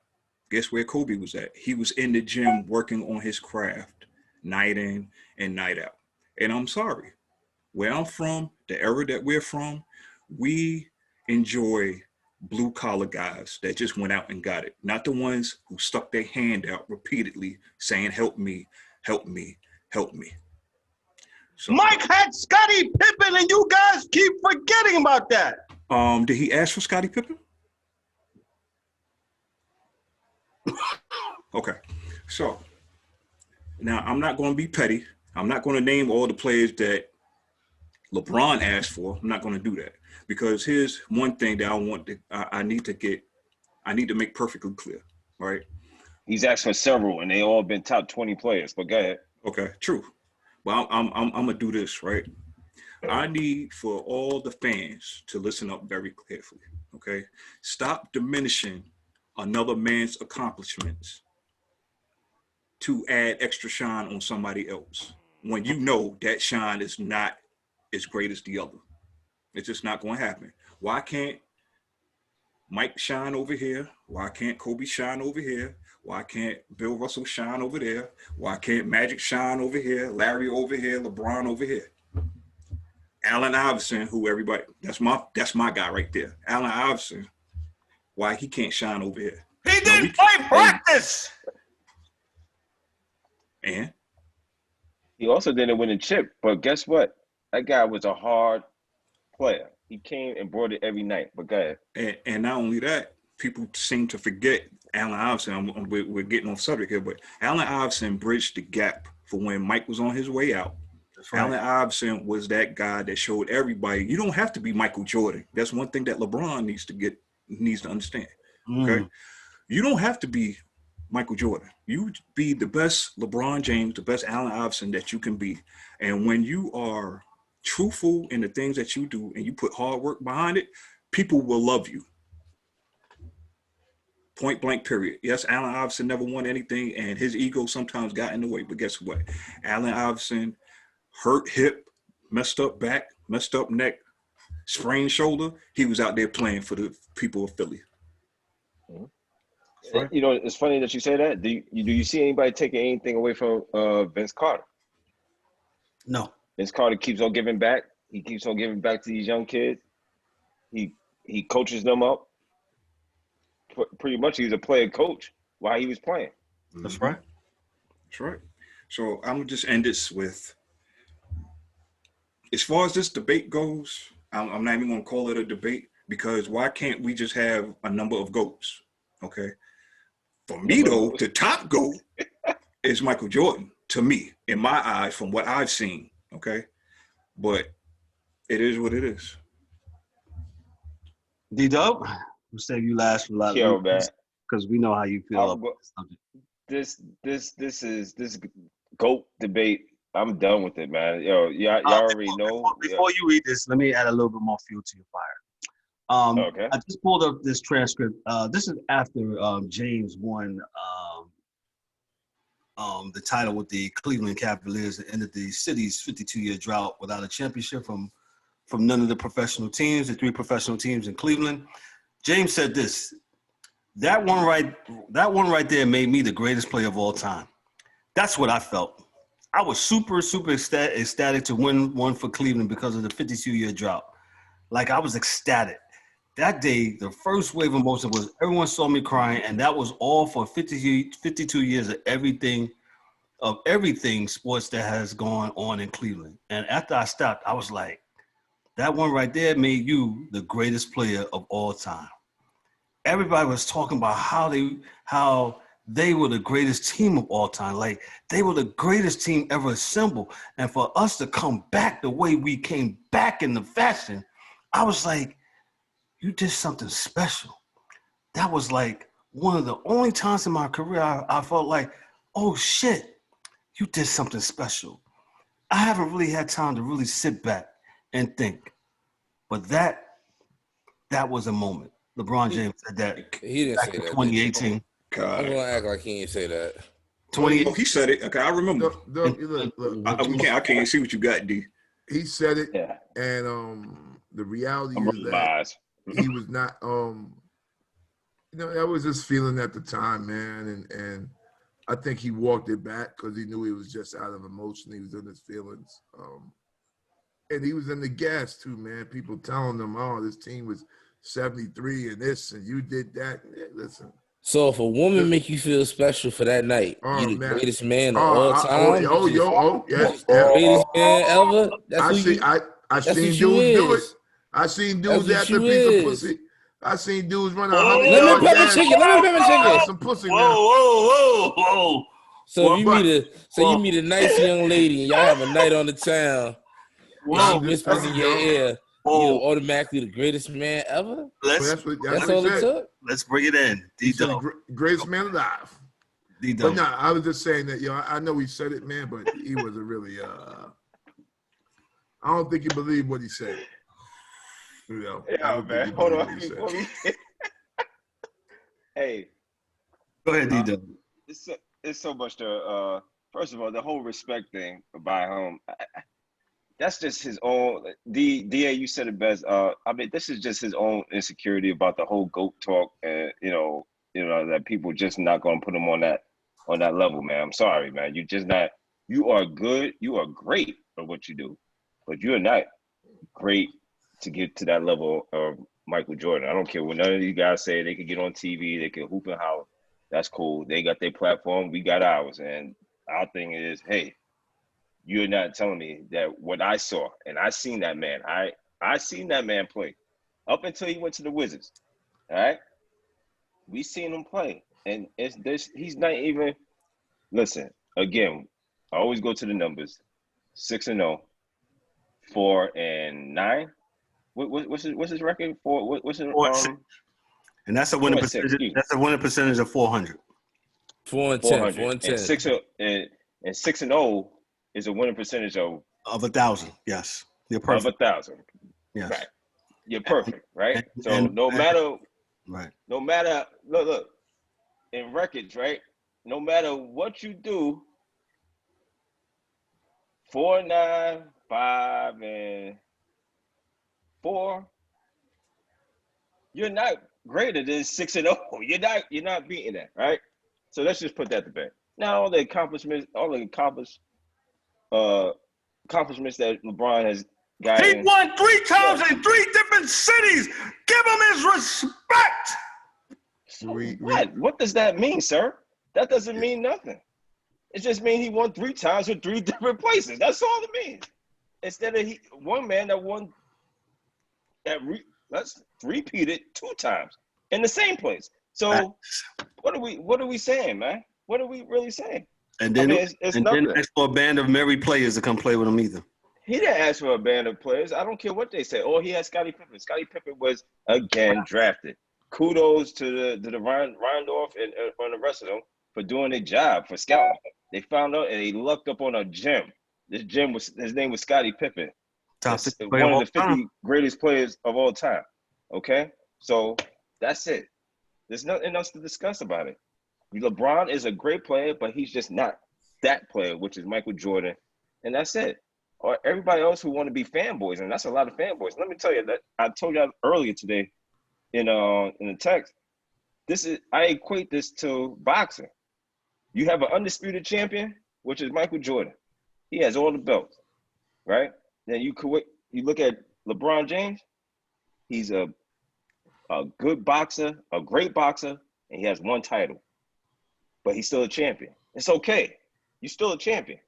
guess where Kobe was at? He was in the gym working on his craft, night in and night out. And I'm sorry, where I'm from, the era that we're from, we enjoy blue collar guys that just went out and got it, not the ones who stuck their hand out repeatedly saying, help me, help me, help me. So, Mike had Scottie Pippen, and you guys keep forgetting about that. Did he ask for Scottie Pippen? Okay, so now I'm not going to be petty. I'm not going to name all the players that LeBron asked for. I'm not going to do that, because here's one thing that I need to make perfectly clear. Right? He's asked for several, and they all been top 20 players. But go ahead. Okay, true. Well, I'm gonna do this, right? I need for all the fans to listen up very carefully. Okay, stop diminishing another man's accomplishments to add extra shine on somebody else when you know that shine is not as great as the other. It's just not going to happen. Why can't Mike shine over here? Why can't Kobe shine over here? Why can't Bill Russell shine over there? Why can't Magic shine over here? Larry over here, LeBron over here. Allen Iverson, who everybody, that's my guy right there. Allen Iverson, why he can't shine over here? He didn't play practice. And He also didn't win a chip, but guess what? That guy was a hard player. He came and brought it every night. But go ahead. And not only that, people seem to forget Allen Iverson. We're getting off subject here, but Allen Iverson bridged the gap for when Mike was on his way out. Right. Allen Iverson was that guy that showed everybody you don't have to be Michael Jordan. That's one thing that LeBron needs to understand. Okay, you don't have to be Michael Jordan. You be the best LeBron James, the best Allen Iverson that you can be. And when you are truthful in the things that you do and you put hard work behind it, people will love you. Point blank, period. Yes, Allen Iverson never won anything, and his ego sometimes got in the way. But guess what? Allen Iverson, hurt hip, messed up back, messed up neck, sprained shoulder. He was out there playing for the people of Philly. Mm-hmm. Right. You know, it's funny that you say that. Do you see anybody taking anything away from Vince Carter? No. Vince Carter keeps on giving back. He keeps on giving back to these young kids. He coaches them up. Pretty much, he's a player coach while he was playing. That's right. That's right. So I'm gonna just end this with, as far as this debate goes, I'm not even gonna call it a debate, because why can't we just have a number of GOATs? Okay. For me though, the top GOAT is Michael Jordan. to me, in my eyes, from what I've seen. Okay, but it is what it is. D-Dubb, we'll save you last for a lot Yo, man. because we know how you feel I'm about go- this subject. this GOAT debate. I'm done with it, man. Yo, y'all already know. Before you read this, let me add a little bit more fuel to your fire. Okay. I just pulled up this transcript. This is after James won the title with the Cleveland Cavaliers and ended the city's 52-year drought without a championship from none of the professional teams, the 3 professional teams in Cleveland. James said this: that one right there made me the greatest player of all time. That's what I felt. I was super ecstatic to win one for Cleveland because of the 52-year drought. Like, I was ecstatic. That day, the first wave of emotion was everyone saw me crying, and that was all for 52 years of everything sports that has gone on in Cleveland. And after I stopped, I was like, that one right there made you the greatest player of all time. Everybody was talking about how they were the greatest team of all time. Like, they were the greatest team ever assembled. And for us to come back the way we came back in the fashion, I was like, you did something special. That was like one of the only times in my career I felt like, oh shit, you did something special. I haven't really had time to really sit back and think. But that was a moment. LeBron James said that He didn't back say in that. 2018. I'm God. gonna act like he didn't say that. 2018. Oh, he said it. Okay, I remember. Look, I can't see what you got, D. he said it, Yeah. and the reality I'm is rolling my that eyes. he was not. That was his feeling at the time, man, and I think he walked it back because he knew he was just out of emotion. He was in his feelings, and he was in the gas too, man. People telling him, "Oh, this team was 73 and this, and you did that." Yeah, listen. So if a woman make you feel special for that night, Oh, you the man. greatest man of Oh, all time. yes, The yeah. greatest man ever. That's I who see. you. I That's seen what you dudes do it. is. I seen That's dudes what after a you piece of is. pussy. I seen dudes run Let me 100-yard pepper dash. chicken. Let me pepper That's chicken. some pussy Whoa, now. whoa. So if you But- you meet a nice young lady and y'all have a night on the town, and I'm she just whispers in saying, your yo. ear, Whoa. you're automatically the greatest man ever. But that's what That's he all it said. took. Let's bring it in. He said D-Dubb. greatest man alive. But D-Dubb. no, I was just saying that, I know he said it, man, but he wasn't really. I don't think he believed what he said. I Yeah, don't think man. he Hold believed on. what he said. Before we... Hey, Go ahead, D-Dubb. it's so much to first of all, the whole respect thing by him. That's just his own. DA, you said it best. I mean, this is just his own insecurity about the whole GOAT talk, and you know that people just not gonna put him on that level, man. I'm sorry, man. You just not. You are good. You are great at what you do, but you're not great to get to that level of Michael Jordan. I don't care what none of these guys say. They could get on TV. They can hoop and holler. That's cool. They got their platform. We got ours. And our thing is, hey, you're not telling me that what I saw, and I seen that man. I seen that man play up until he went to the Wizards. All right, we seen him play, and it's this. He's not even. Listen again. I always go to the numbers: 6-0, 4-9. What's his record? What's his 4-6. And that's a winning percentage. That's a winning percentage of 400. 4-10. 410. And 6-0 is a winning percentage of 1,000. Yes, you're of perfect. 1,000. Yes, Right. You're perfect, right? So and- no matter look in records, right? No matter what you do, 4-9, 5-4, you're not greater than 6-0. You're not beating that, right? So let's just put that to bed. Now all the accomplishments that LeBron has gotten. He won 3 times in 3 different cities. Give him his respect. So what does that mean, sir? That doesn't mean nothing. It just means he won 3 times in 3 different places. That's all it means. Instead of one man that won let's repeat it 2 times in the same place. So what are we saying, man? What are we really saying? And then, it's and then nothing. ask for a band of merry players to come play with him either. He didn't ask for a band of players. I don't care what they say. Oh, he had Scottie Pippen. Scottie Pippen was again drafted. Kudos to the Rondorf and on the rest of them for doing their job for scouting. They found out and they looked up on a gem. This gem was his name was Scottie Pippen. Top It's 50 player one of of the all 50 time. greatest players of all time. Okay, so that's it. There's nothing else to discuss about it. LeBron is a great player, but he's just not that player, which is Michael Jordan, and that's it. Or everybody else who want to be fanboys, and that's a lot of fanboys. Let me tell you that I told you earlier today in the text. I equate this to boxing. You have an undisputed champion, which is Michael Jordan. He has all the belts, right? Then you look at LeBron James. He's a good boxer, a great boxer, and he has one title. But he's still a champion. It's okay. You're still a champion.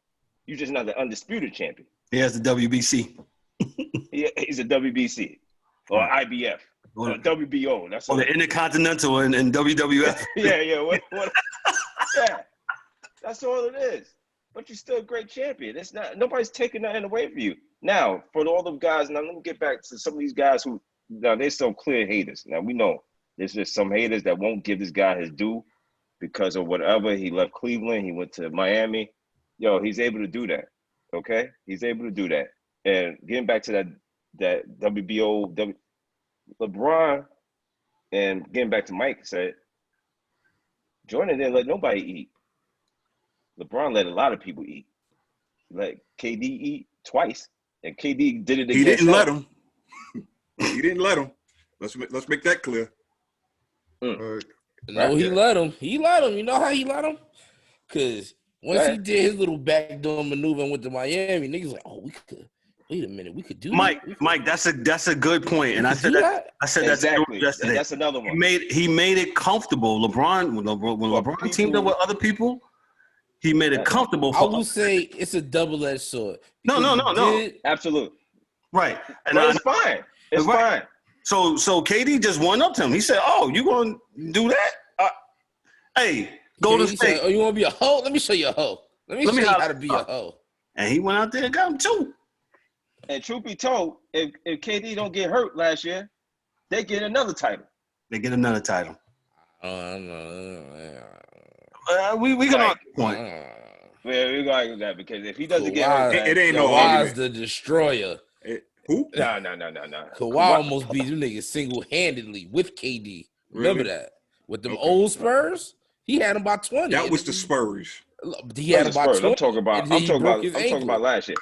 You're just not the undisputed champion. He has the WBC. He's a WBC or IBF or WBO. That's or the Intercontinental and WWF. yeah. Yeah, that's all it is. But you're still a great champion. It's not nobody's taking nothing away from you. Now, for all them guys, now let me get back to some of these guys who now they're some clear haters. Now we know there's just some haters that won't give this guy his due because of whatever. He left Cleveland, he went to Miami. Yo, he's able to do that. Okay? He's able to do that. And getting back to that WBO, LeBron, and getting back to Mike said, Jordan didn't let nobody eat. LeBron let a lot of people eat. He let KD eat twice, and KD did it again. He didn't let him. He didn't let him. Let's make that clear. No, he let him. He let him. You know how he let him? Because once he did his little backdoor maneuver and went to Miami, niggas like, oh, we could. Wait a minute, we could do that. Mike, that's a good point, and I said that. I said exactly. that yesterday. That's another one. He made it comfortable. LeBron when LeBron teamed up with other people, he made it comfortable. I will say it's a double-edged sword. No. Absolutely. Right, and it's fine. It's fine. So KD just went up to him. He said, "Oh, you gonna do that? Hey, Golden State. Said, oh, you want to be a hoe? Let me show you a hoe. Let me show you how to be a hoe." And he went out there and got him too. And truth be told, if KD don't get hurt last year, they get another title. They get another title. We can argue the point. Yeah, we gonna argue that because if he doesn't get hurt, it ain't no Kawhi's argument. the destroyer. Who? No. Kawhi almost beat them niggas single-handedly with KD. Remember that? With them old Spurs, he had them by 20. That was the Spurs. He had them by 20. I'm talking about last year.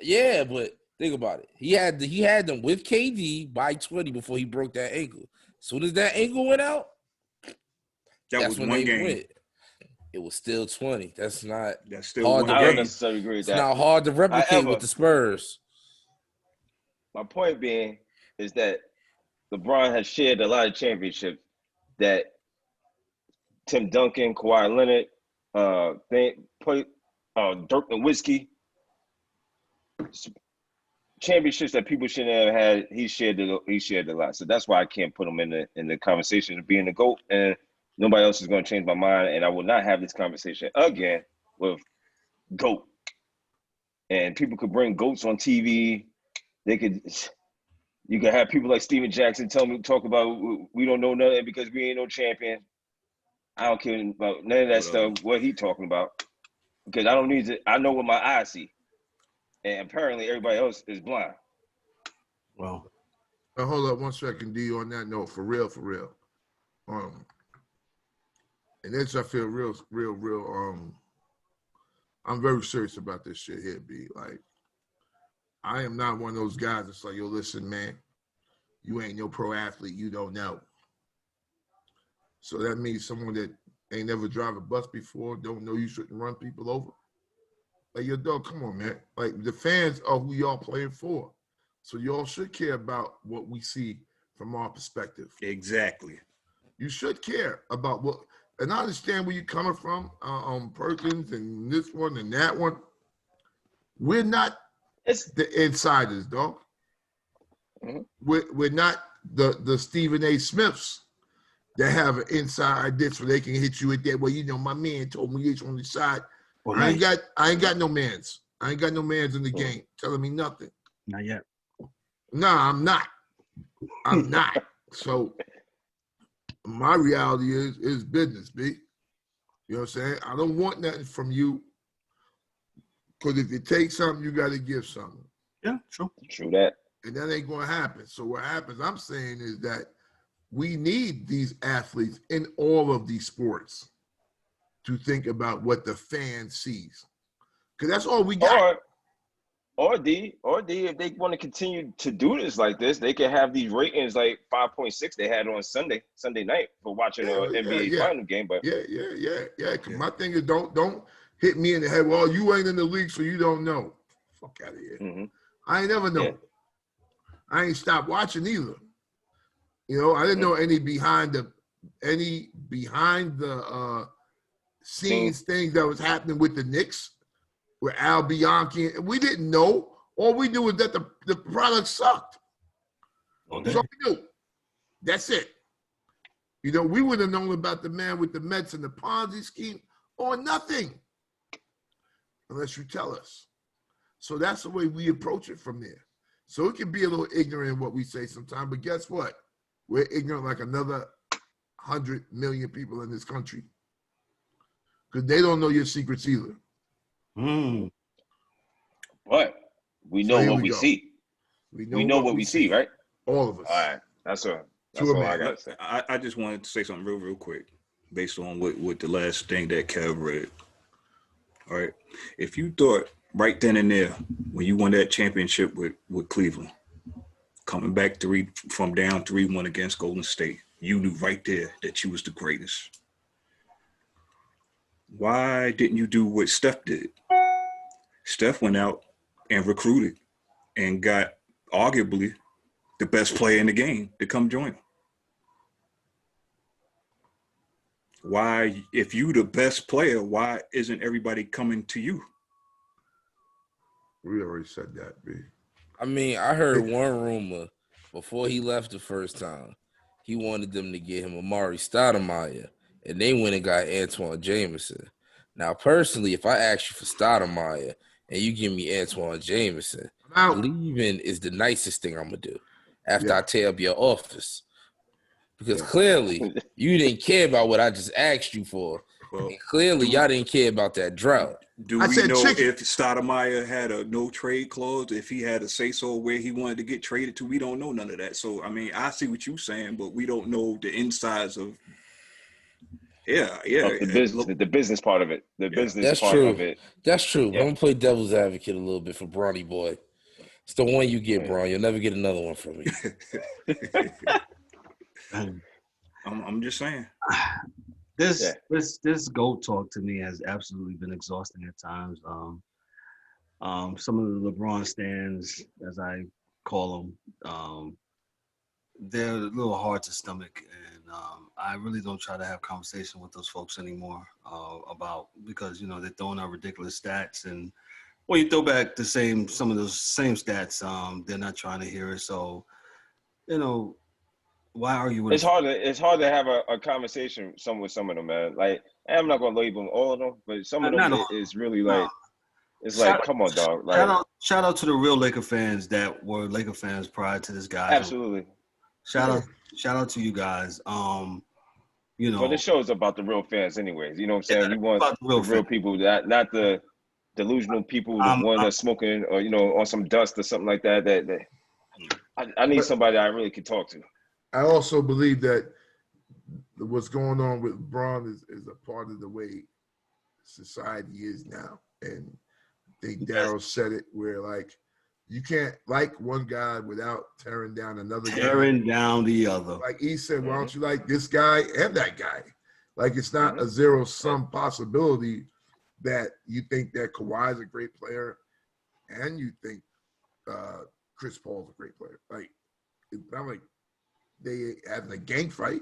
Yeah, but think about it. He had them with KD by 20 before he broke that ankle. As soon as that ankle went out, that was one game. Went. It was still 20. That's still one hard to I don't game. necessarily agree with that. It's not hard to replicate with the Spurs. My point being is that LeBron has shared a lot of championships that Tim Duncan, Kawhi Leonard, Dirk Nowitzki, championships that people shouldn't have had. He shared a lot, so that's why I can't put him in the conversation of being the GOAT. And nobody else is going to change my mind, and I will not have this conversation again with GOAT. And people could bring GOATs on TV. You could have people like Steven Jackson talk about we don't know nothing because we ain't no champion. I don't care about none of that stuff. What he talking about? Because I don't need to. I know what my eyes see, and apparently everybody else is blind. Well, hold up 1 second, D. On that note, for real. And this I feel real. I'm very serious about this shit here, B. Like, I am not one of those guys that's like, yo, listen, man, you ain't no pro athlete, you don't know. So that means someone that ain't never drive a bus before, don't know you shouldn't run people over. Like, yo, dog, come on, man. Like, the fans are who y'all playing for. So y'all should care about what we see from our perspective. Exactly. You should care about what, and I understand where you're coming from, Perkins and this one and that one. We're not the insiders, dog. Mm-hmm. We're not the Stephen A. Smiths. They have an inside this where they can hit you at that. Well, you know, my man told me it's on the side. Well, I ain't got no mans. I ain't got no mans in the game telling me nothing. Not yet. Nah, I'm not. I'm not. So my reality is business, B. You know what I'm saying? I don't want nothing from you. Because if you take something, you got to give something. Yeah, true. True that. And that ain't going to happen. So what happens, I'm saying, is that we need these athletes in all of these sports to think about what the fan sees. Because that's all we got. Or D, if they want to continue to do this like this, they can have these ratings like 5.6 they had on Sunday night for watching an NBA final game. But yeah. My thing is, don't hit me in the head. Well, you ain't in the league, so you don't know. Fuck out of here. Mm-hmm. I ain't never know. Yeah. I ain't stopped watching either. You know, I didn't know any behind the scenes things that was happening with the Knicks, with Al Bianchi. We didn't know. All we knew was that the product sucked. Okay. That's all we knew. That's it. You know, we would have known about the man with the Mets and the Ponzi scheme or nothing unless you tell us. So that's the way we approach it from there. So it can be a little ignorant in what we say sometimes, but guess what? We're ignorant like another 100 million people in this country because they don't know your secrets either. But we know what we see. We know what we see, right? All of us. All right. That's all I got to say. I just wanted to say something real quick based on what the last thing that Kev read. All right. If you thought right then and there when you won that championship with Cleveland, coming back from down 3-1 against Golden State, you knew right there that you was the greatest. Why didn't you do what Steph did? Steph went out and recruited and got arguably the best player in the game to come join him. Why, if you the best player, why isn't everybody coming to you? We already said that, B. I mean, I heard one rumor before he left the first time. He wanted them to get him Amari Stoudemire, and they went and got Antoine Jameson. Now, personally, if I ask you for Stoudemire and you give me Antoine Jameson, leaving is the nicest thing I'm going to do after I tear up your office. Because clearly you didn't care about what I just asked you for. Well, and clearly y'all didn't care about that drought. Do we know if Stoudemire had a no trade clause, if he had a say so where he wanted to get traded to? We don't know none of that. So, I mean, I see what you're saying, but we don't know the insides of the business part of it. That's true. Yeah. I'm gonna play devil's advocate a little bit for Bronny boy. It's the one you get, Bron. You'll never get another one from me. I'm just saying. This GOAT talk to me has absolutely been exhausting at times. Some of the LeBron stands, as I call them, they're a little hard to stomach, and I really don't try to have conversation with those folks anymore because they're throwing out ridiculous stats, and when you throw back some of those same stats, they're not trying to hear it. So, why argue with it's hard to have a conversation with some of them, man. Like, I'm not gonna label all of them, but some of them is really like come on, dog. Like, shout out to the real Laker fans that were Laker fans prior to this guy. Absolutely. Shout out to you guys. Well, this show is about the real fans, anyways. You know what I'm saying? We want the real people, not the delusional people, the one that's smoking or on some dust or something like that. I need somebody I really can talk to. I also believe that what's going on with LeBron is a part of the way society is now. And I think Darrell said it where, like, you can't like one guy without tearing down another guy. Tearing down the other. Like he said, why don't you like this guy and that guy? Like, it's not a zero-sum possibility that you think that Kawhi's a great player and you think Chris Paul's a great player. Like, it's not like they having a gang fight,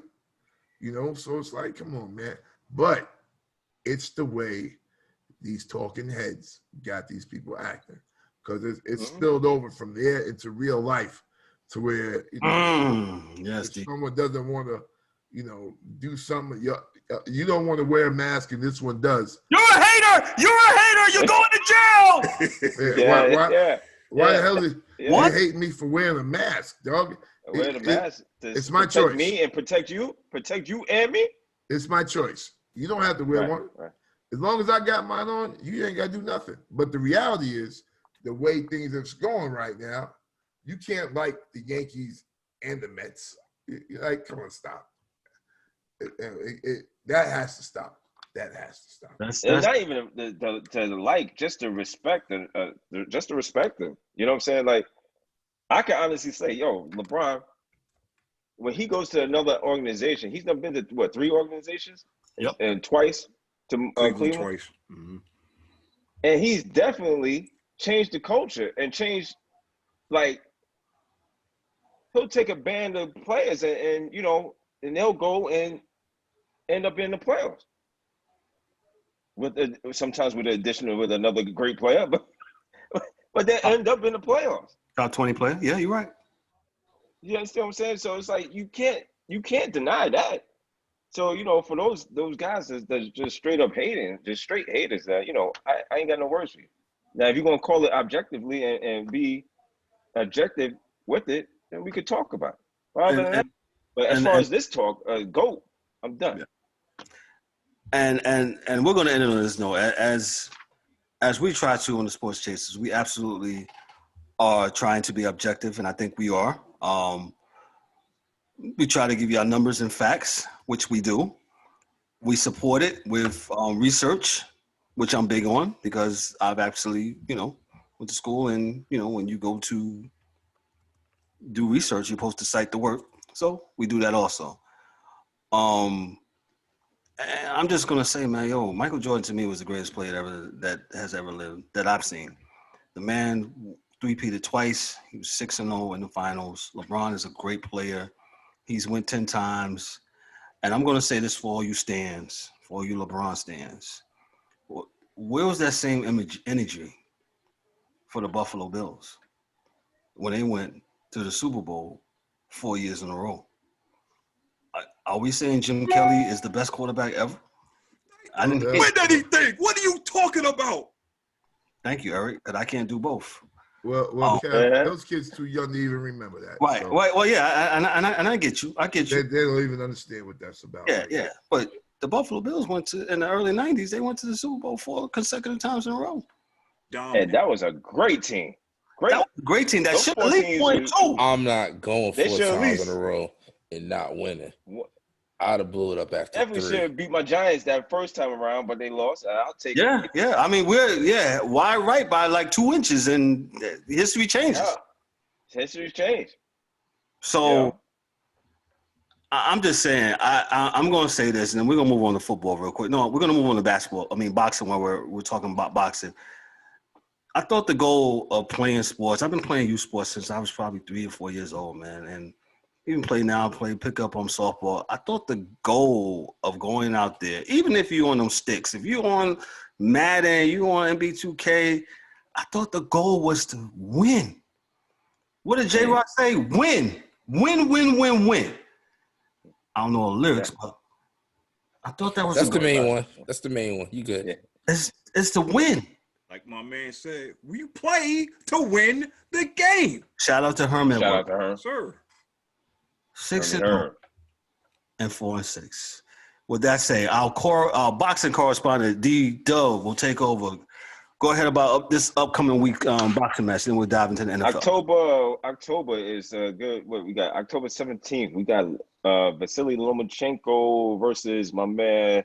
so it's like, come on, man. But it's the way these talking heads got these people acting, because it's spilled over from there into real life to where if someone doesn't want to do something. You don't want to wear a mask, and this one does. You're a hater. You're going to jail. Why the hell did you hate me for wearing a mask, dog? Wear the mask. It's my protect choice. Me and protect you and me. It's my choice. You don't have to wear one. Right. As long as I got mine on, you ain't got to do nothing. But the reality is, the way things are going right now, you can't like the Yankees and the Mets. Like, come on, stop. That has to stop. That has to stop. It's not even to like, just to respect them. Just to respect them. You know what I'm saying? Like, I can honestly say, LeBron, when he goes to another organization, he's done been to 3 organizations? Yep. And twice to Cleveland. Twice. Mm-hmm. And he's definitely changed the culture and changed, like, he'll take a band of players and they'll go and end up in the playoffs. Sometimes with the addition of another great player, but they end up in the playoffs. Top 20 player. Yeah, you're right. You understand what I'm saying? So it's like you can't deny that. So for those guys that's just straight up hating, just straight haters, that I ain't got no words for you. Now, if you're gonna call it objectively and be objective with it, then we could talk about it. But as far as this talk, GOAT, I'm done. Yeah. And we're gonna end it on this note. As we try to on the Sports Chasers, we absolutely are trying to be objective, and I think we are. We try to give you our numbers and facts, which we do. We support it with research, which I'm big on because I've actually, went to school, and when you go to do research, you're supposed to cite the work. So we do that also. And I'm just gonna say, man, Michael Jordan to me was the greatest player that has ever lived that I've seen. The man three-peated twice. He was 6-0 in the finals. LeBron is a great player. He's went 10 times. And I'm gonna say this for all you stands, for all you LeBron stands. Where was that same energy for the Buffalo Bills when they went to the Super Bowl 4 years in a row? Are we saying Jim Kelly is the best quarterback ever? When did he think? What are you talking about? Thank you, Eric, but I can't do both. Well, Kev, those kids too young to even remember that. Right. So Well, yeah, and I get you. I get you. they don't even understand what that's about. Yeah. But the Buffalo Bills went to, in the early 90s, they went to the Super Bowl 4 consecutive times in a row. And that was a great team. Great team. That should at least win 2. I'm not going 4 times in a row and not winning. I'd have blew it up after Definitely 3. should have beat my Giants that first time around, but they lost. I'll take it. Yeah. I mean, why right by like 2 inches, and history changes. Yeah. History's changed. So I'm just saying, I'm going to say this, and then we're going to move on to football real quick. No, we're going to move on to boxing while we're talking about boxing. I thought the goal of playing sports, I've been playing youth sports since I was probably 3 or 4 years old, man. And even pick up on softball. I thought the goal of going out there, even if you're on them sticks, if you're on Madden, you're on MB2K, I thought the goal was to win. What did J-Rock say? Win. Win. I don't know the lyrics, but I thought that was the main one. That's the main one. You good. Yeah. It's to win. Like my man said, we play to win the game. Shout out to Herman. Shout out to her. Sir. 6-0 and 4-6. With that say, our boxing correspondent D-Dubb will take over. Go ahead about this upcoming week boxing match, then we'll dive into the NFL. October is good. What we got? October 17th. We got Vasily Lomachenko versus my man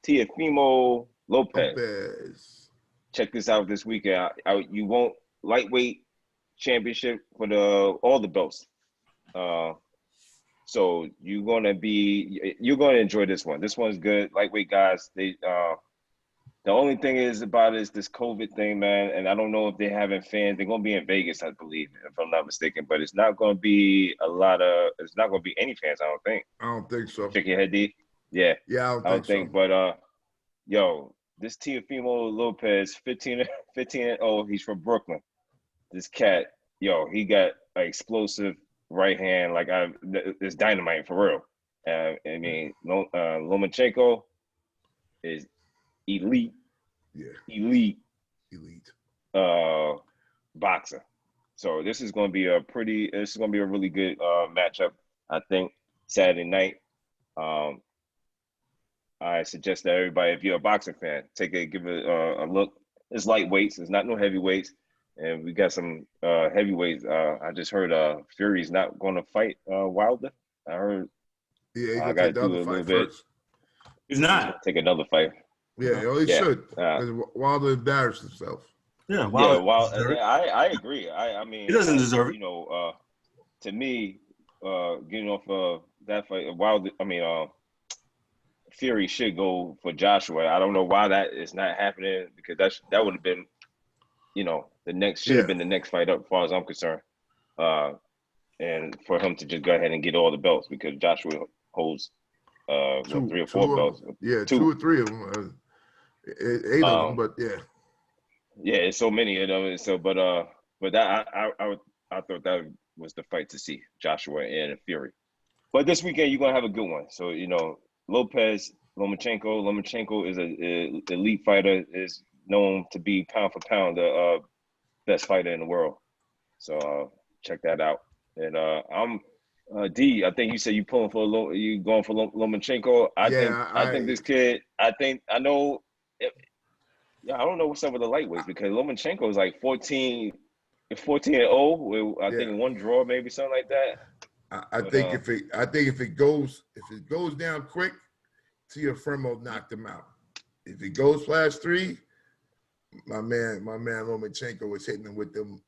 Teofimo Lopez. Check this out this weekend. You want lightweight championship for all the belts. So you're gonna enjoy this one. This one's good. Lightweight guys. The only thing is about is this COVID thing, man. And I don't know if they're having fans. They're gonna be in Vegas, I believe, if I'm not mistaken. But it's not gonna be it's not gonna be any fans. I don't think. I don't think so. Check your head, D. Yeah. Yeah, I don't think so. But this Teofimo Lopez, 15-0. He's from Brooklyn. This cat, he got an explosive right hand, like it's dynamite for real. I mean, Lomachenko is elite Elite. boxer. So this is going to be a really good matchup. I think Saturday night. I suggest that everybody, if you're a boxing fan, give it a look. It's lightweights. It's not no heavyweights, and we got some heavyweights. I just heard Fury's not going to fight Wilder. I heard. Yeah, I got to do a little bit. First. He's not. Take another fight. Yeah, he should. Because Wilder embarrassed himself. Yeah, I agree. I mean, he doesn't deserve it. You know, to me, getting off of that fight, Wilder. I mean, Fury should go for Joshua. I don't know why that is not happening, because that would have been, you know, should have been the next fight up as far as I'm concerned. And for him to just go ahead and get all the belts, because Joshua holds 3 or 4 belts. Yeah, 2 or 3 of them. 8 of them, but yeah. Yeah, it's so many of them. So, but that I thought that was the fight to see, Joshua and Fury. But this weekend you're gonna have a good one. So, you know, Lomachenko is an elite fighter, is known to be pound for pound the best fighter in the world. So check that out. And I'm D. I think you said you going for Lomachenko. I think this kid. I know. I don't know what's up with the lightweights, because Lomachenko is like 14-0. I think 1 draw, maybe something like that. I think if it goes down quick, Teofimo knocked him out. If it goes flash 3, my man Lomachenko is hitting him with them,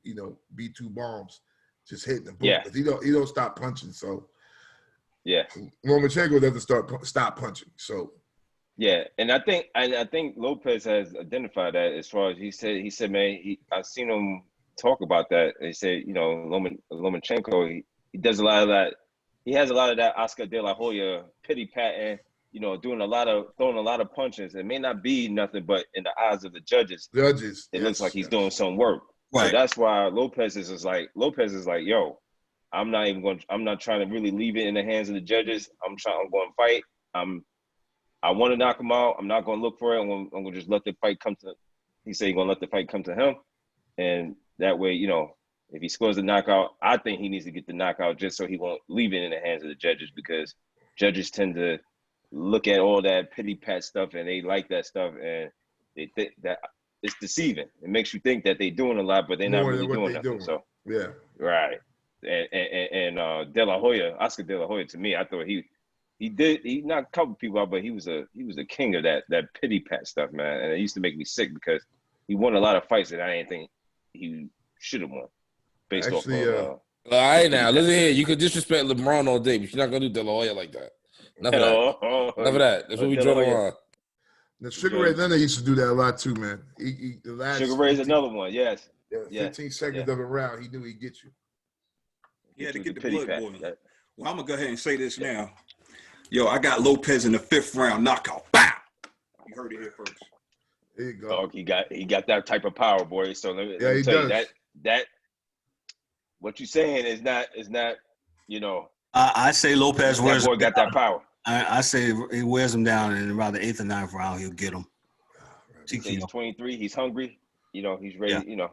you know, B2 bombs, just hitting them. Yeah. He don't stop punching. So yeah, Lomachenko doesn't stop punching. So yeah, and I think Lopez has identified that, as far as he said, man, I've seen him talk about that. He said, you know, Lomachenko, he does a lot of that. He has a lot of that Oscar De La Hoya pity patting, you know, throwing a lot of punches. It may not be nothing, but in the eyes of the judges, it looks like he's doing some work. Right. So that's why Lopez is like, yo, I'm not trying to really leave it in the hands of the judges. I'm going to fight. I want to knock him out. I'm not going to look for it. I'm going to just let the fight come to. He said he's going to let the fight come to him, and that way, you know, if he scores the knockout, I think he needs to get the knockout just so he won't leave it in the hands of the judges, because judges tend to look at all that pity pat stuff and they like that stuff, and they think that it's deceiving. It makes you think that they're doing a lot, but they're not really doing nothing. So yeah, right. And De La Hoya, Oscar De La Hoya, to me, I thought he knocked a couple people out, but he was a king of that pity pat stuff, man. And it used to make me sick, because he won a lot of fights that I didn't think he should have won. Based off of, all right, now listen here. You could disrespect LeBron all day, but you're not gonna do De La Hoya like that. Enough of that. Enough of that. That's what we draw the line. The Sugar Ray Leonard used to do that a lot too, man. Sugar Ray's another one. Yes. 15 seconds of a round, he knew he'd get you. He had to get the blood boiling. Well, I'm gonna go ahead and say this now. Yo, I got Lopez in the 5th round knockout. Bow! You heard it here first. There you go. Oh, he got that type of power, boy. So let me tell you that what you're saying is not, you know. I say Lopez wears. That boy got that power. I say he wears him down, and around the 8th or 9th round, he'll get him. He's 23. He's hungry. You know, he's ready. Yeah. You know,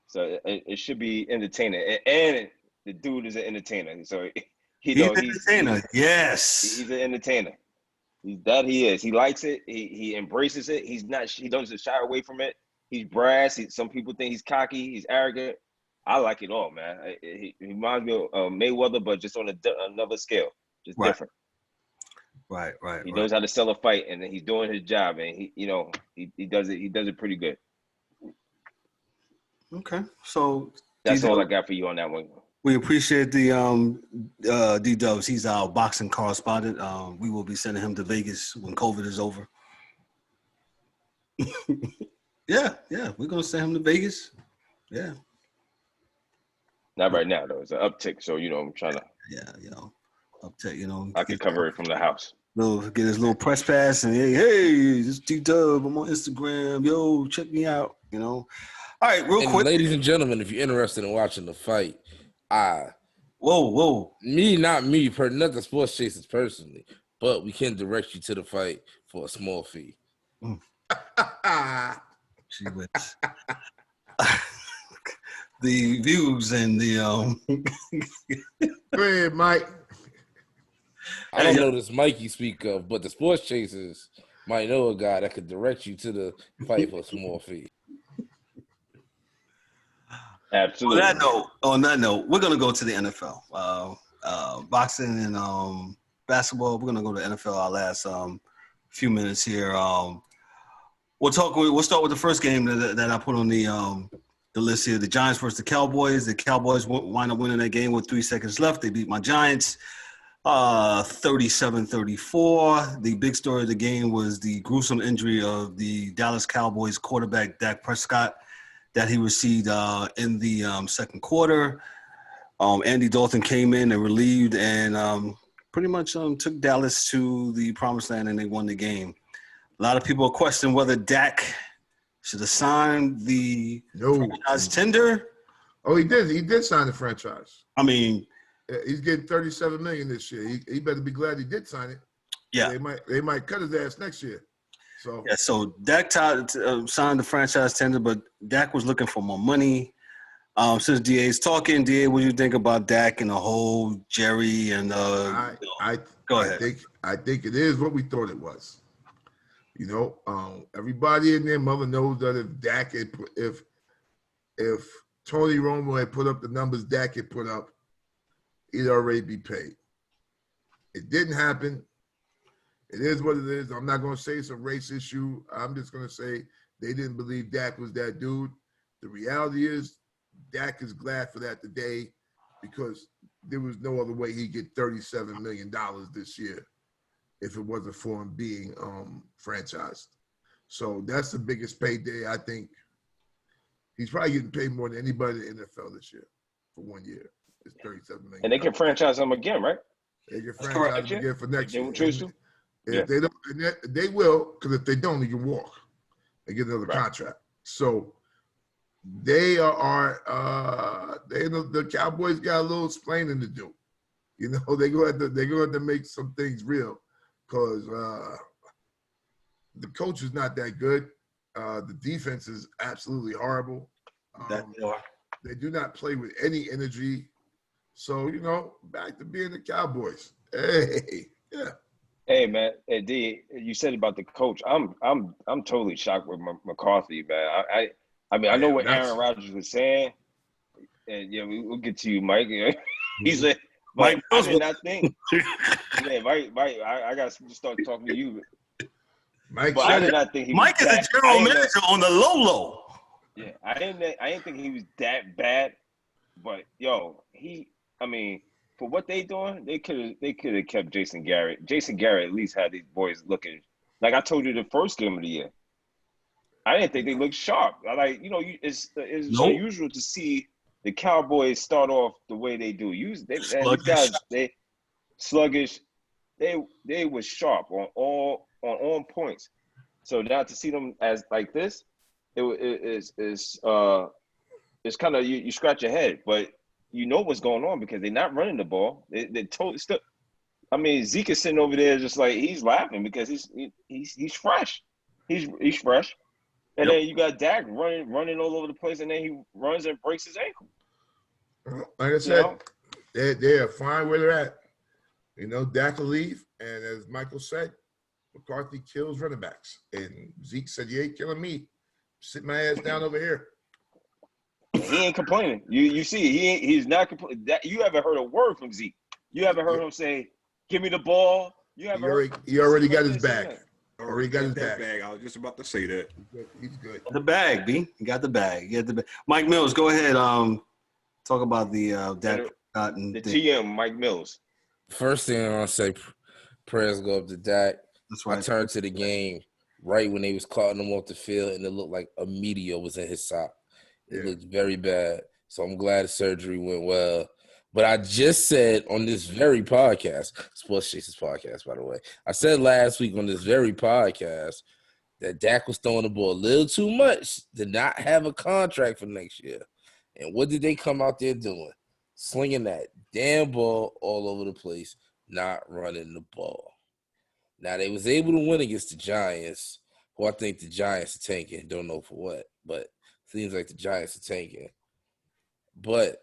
so it should be entertaining. And the dude is an entertainer. So he's an entertainer. Yes, he's an entertainer. He is. He likes it. He embraces it. He doesn't shy away from it. He's brass. Some people think he's cocky. He's arrogant. I like it all, man. He reminds me of Mayweather, but just on another scale, just different. Right. He knows how to sell a fight, and he's doing his job, and he does it. He does it pretty good. Okay, so that's all I got for you on that one. We appreciate the D-Dubbs. He's our boxing correspondent. We will be sending him to Vegas when COVID is over. Yeah, we're gonna send him to Vegas. Yeah. Not right now, though. It's an uptick, so, you know, I'm trying to. Yeah, uptick, you know. I can cover it from the house. Get his little press pass and, hey, this is D-Dubb. I'm on Instagram. Yo, check me out, you know. All right, real quick. Ladies and gentlemen, if you're interested in watching the fight, I Whoa. Not the sports chasers personally, but we can direct you to the fight for a small fee. She was. The views and the Go ahead, Mike. I don't know this Mike you speak of, but the sports chasers might know a guy that could direct you to the fight for a small fee. Absolutely. On that note, we're gonna go to the NFL. Boxing and basketball. We're gonna go to NFL. Our last few minutes here. We'll start with the first game that I put on the list here. The Giants versus the Cowboys. The Cowboys wind up winning that game with 3 seconds left. They beat my Giants 37-34. The big story of the game was the gruesome injury of the Dallas Cowboys quarterback Dak Prescott that he received in the second quarter. Andy Dalton came in and relieved and pretty much took Dallas to the promised land, and they won the game. A lot of people question whether Dak should have signed the franchise tender. Oh, he did. He did sign the franchise. I mean, he's getting $37 million this year. He better be glad he did sign it. Yeah, they might cut his ass next year. So Dak signed the franchise tender, but Dak was looking for more money. Since DA's talking, DA, what do you think about Dak and the whole Jerry and go ahead. I think it is what we thought it was. Everybody in their mother knows that if Tony Romo had put up the numbers Dak had put up, he'd already be paid. It didn't happen. It is what it is. I'm not going to say it's a race issue. I'm just going to say they didn't believe Dak was that dude. The reality is Dak is glad for that today because there was no other way he'd get $37 million this year if it wasn't for him being franchised. So that's the biggest payday. I think he's probably getting paid more than anybody in the NFL this year for 1 year. It's $37 million. And they can franchise him again, right? They can franchise him again for next year. They choose to? If they don't, they will, because if they don't, he can walk and get another contract. So they the Cowboys got a little explaining to do. They go have to make some things real because the coach is not that good. The defense is absolutely horrible. They do not play with any energy. So back to being the Cowboys. Hey, yeah. Hey man, hey D, you said about the coach. I'm totally shocked with McCarthy, man. I mean, I know what Aaron Rodgers was saying, and we'll get to you, Mike. He said, Mike, I did not think. Mike, I got to start talking to you. Mike, I did not think he Mike was is a general manager on the low. Yeah, I didn't think he was that bad, but for what they doing, they could have kept Jason Garrett. Jason Garrett at least had these boys looking like I told you the first game of the year. I didn't think they looked sharp. It's unusual to see the Cowboys start off the way they do. These guys, they sluggish. They were sharp on all points. So now to see them as like this, it's kind of you scratch your head, but you know what's going on because they're not running the ball. They totally still. I mean, Zeke is sitting over there just like he's laughing because he's fresh. He's fresh. And then you got Dak running all over the place, and then he runs and breaks his ankle. Like I said, they are fine where they're at. Dak will leave, and as Michael said, McCarthy kills running backs. And Zeke said, "You ain't killing me. Sit my ass down over here." He ain't complaining. You see, he's not complaining. You haven't heard a word from Zeke. You haven't heard him say, "Give me the ball." You haven't. He already got his bag. Already got his bag. I was just about to say that. He's good. The bag, B. You got the bag. Mike Mills, go ahead. Talk about the Dak the GM, Mike Mills. First thing I want to say, prayers go up to Dak. That's right. I turned to the game right when they was carting him off the field, and it looked like a meteor was in his sock. It looked very bad. So I'm glad the surgery went well. But I just said on this very podcast, Sports Chasers podcast, by the way, I said last week on this very podcast that Dak was throwing the ball a little too much to not have a contract for next year. And what did they come out there doing? slinging that damn ball all over the place, not running the ball. Now, they was able to win against the Giants, who I think the Giants are tanking. Don't know for what, but seems like the Giants are tanking. But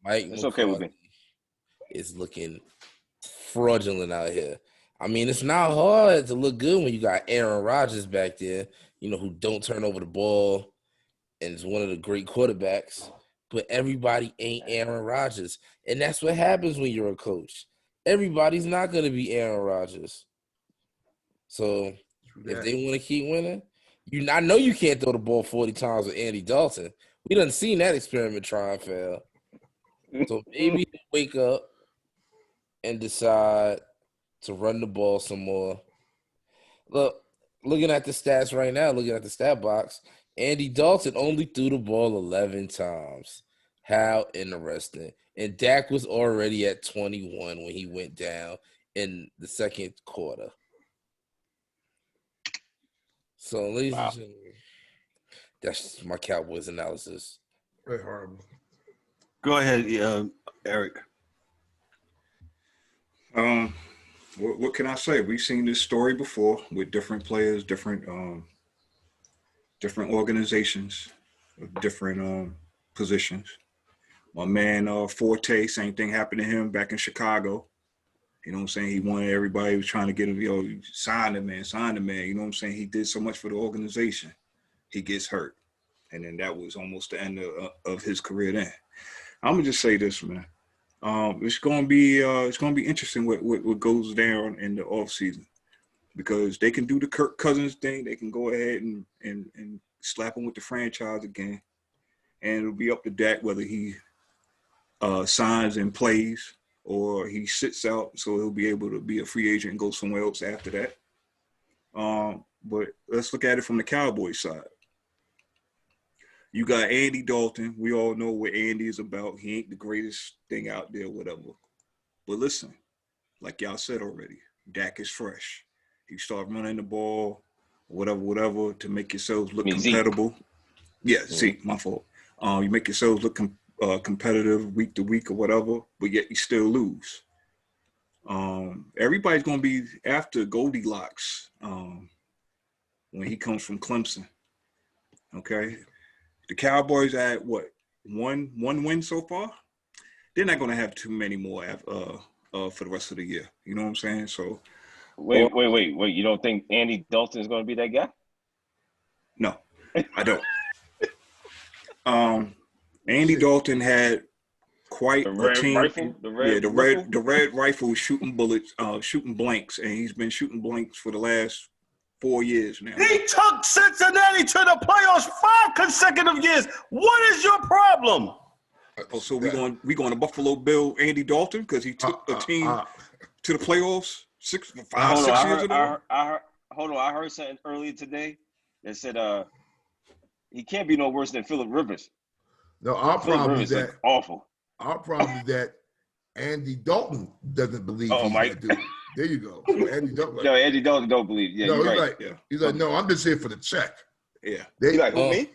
Mike It's okay with me. McCarthy is looking fraudulent out here. I mean, it's not hard to look good when you got Aaron Rodgers back there, who don't turn over the ball and is one of the great quarterbacks. But everybody ain't Aaron Rodgers. And that's what happens when you're a coach. Everybody's not going to be Aaron Rodgers. So if they want to keep winning, I know you can't throw the ball 40 times with Andy Dalton. We done seen that experiment try and fail. So maybe wake up and decide to run the ball some more. Looking at the stats right now, looking at the stat box, Andy Dalton only threw the ball 11 times. How interesting. And Dak was already at 21 when he went down in the second quarter. So, ladies and gentlemen, that's my Cowboys analysis. Very horrible. Go ahead, Eric. What can I say? We've seen this story before with different players, different organizations, different positions. My man Forte, same thing happened to him back in Chicago. You know what I'm saying? He wanted everybody was trying to get him, sign the man. You know what I'm saying? He did so much for the organization. He gets hurt. And then that was almost the end of his career then. I'm gonna just say this, man. It's gonna be interesting what goes down in the offseason, because they can do the Kirk Cousins thing. They can go ahead and slap him with the franchise again, and it'll be up to Dak whether he signs and plays or he sits out, so he'll be able to be a free agent and go somewhere else after that. But let's look at it from the Cowboys side. You got Andy Dalton. We all know what Andy is about. He ain't the greatest thing out there, whatever. But listen, like y'all said already, Dak is fresh. You start running the ball, whatever, to make yourselves look compatible. Yeah, see, my fault. You make yourselves look competitive week to week or whatever, but yet you still lose. Everybody's going to be after Goldilocks when he comes from Clemson. Okay? The Cowboys at what? One win so far? They're not going to have too many more for the rest of the year. You know what I'm saying? So wait. You don't think Andy Dalton is going to be that guy? No, I don't. Andy Dalton had quite a team. Rifle? The red rifle was shooting bullets, shooting blanks, and he's been shooting blanks for the last 4 years now. He took Cincinnati to the playoffs 5 consecutive years. What is your problem? Oh, so we going to Buffalo Bill Andy Dalton because he took a team to the playoffs 6 years ago? I heard something earlier today that said he can't be no worse than Phillip Rivers. No, our problem is that awful. Our problem is that Andy Dalton doesn't believe he's Mike. that dude. There you go. Andy Dalton. No, Andy Dalton don't believe. Yeah, no, you're he's right. like, he's like, no, I'm just here for the check. Yeah. He's like, who, me?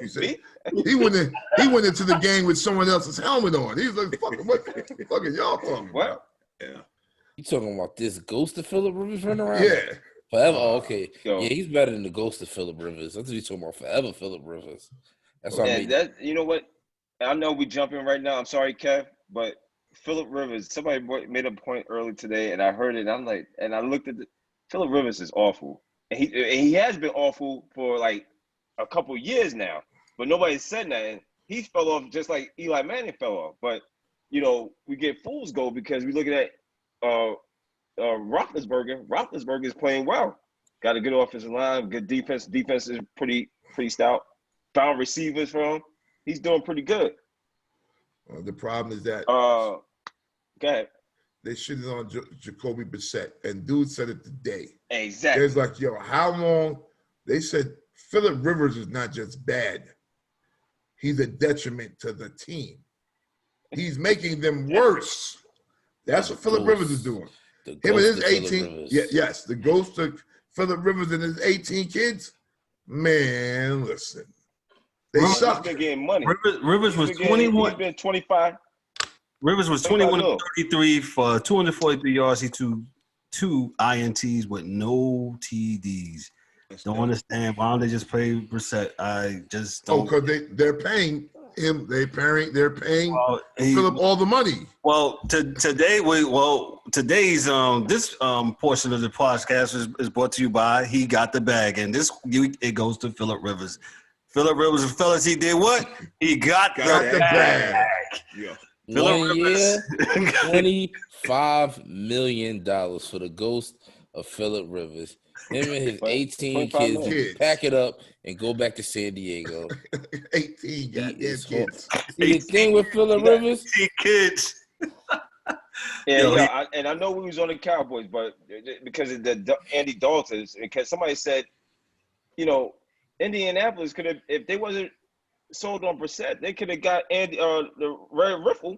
He said, he went into the game with someone else's helmet on. He's like, what y'all talking about? Yeah. You talking about this ghost of Phillip Rivers running around? Yeah. Forever? Oh, okay. Yo. Yeah, he's better than the ghost of Phillip Rivers. That's what you're talking about. Forever Phillip Rivers. That's what I mean. You know what? I know we jumping right now. I'm sorry, Kev, but Phillip Rivers, somebody made a point early today, and I heard it. And I'm like, and I looked at Phillip Rivers is awful. And he has been awful for like a couple years now, but nobody said nothing. He fell off just like Eli Manning fell off. But, we get fool's gold because we looking at Roethlisberger. Roethlisberger is playing well. Got a good offensive line, good defense. Defense is pretty stout. Found receivers for him. He's doing pretty good. The problem is that go ahead. they shitted on Jacoby Brissett, and dude said it today. Exactly. It's like, how long? They said Phillip Rivers is not just bad. He's a detriment to the team. He's making them worse. That's what Phillip Rivers is doing. Him and his 18, yes, the ghost of Phillip Rivers and his 18 kids. Man, listen. They He's suck. been getting money. Rivers was He's been 21. He's been 25. Rivers was 21 of 33 for 243 yards. He threw 2 INTs with no TDs. Don't understand why don't they just play Brissett? I just don't. Because they're paying him. They're paying Philip all the money. Well, today's this portion of the podcast is brought to you by He Got the Bag, and it goes to Philip Rivers. Philip Rivers, fellas, he did what? He got the bag. Yeah. One year, $25 million for the ghost of Philip Rivers. Him and his 18 kids pack it up and go back to San Diego. 18 goddamn kids. See, the thing with Philip Rivers? 18 kids. And I know we was on the Cowboys, but because of the Andy Daltons, because somebody said, Indianapolis could have, if they wasn't sold on Brissett, they could have got Andy the Red Riffle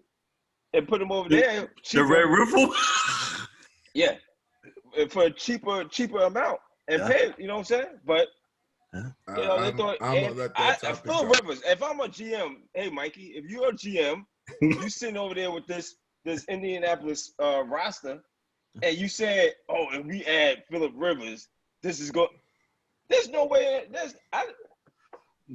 and put him over there. The Red Riffle? Yeah. For a cheaper amount and pay, you know what I'm saying? But they thought Phil Rivers, if I'm a GM, hey Mikey, if you're a GM, you sitting over there with this Indianapolis roster, and you said, if we add Philip Rivers, this is good. There's no way.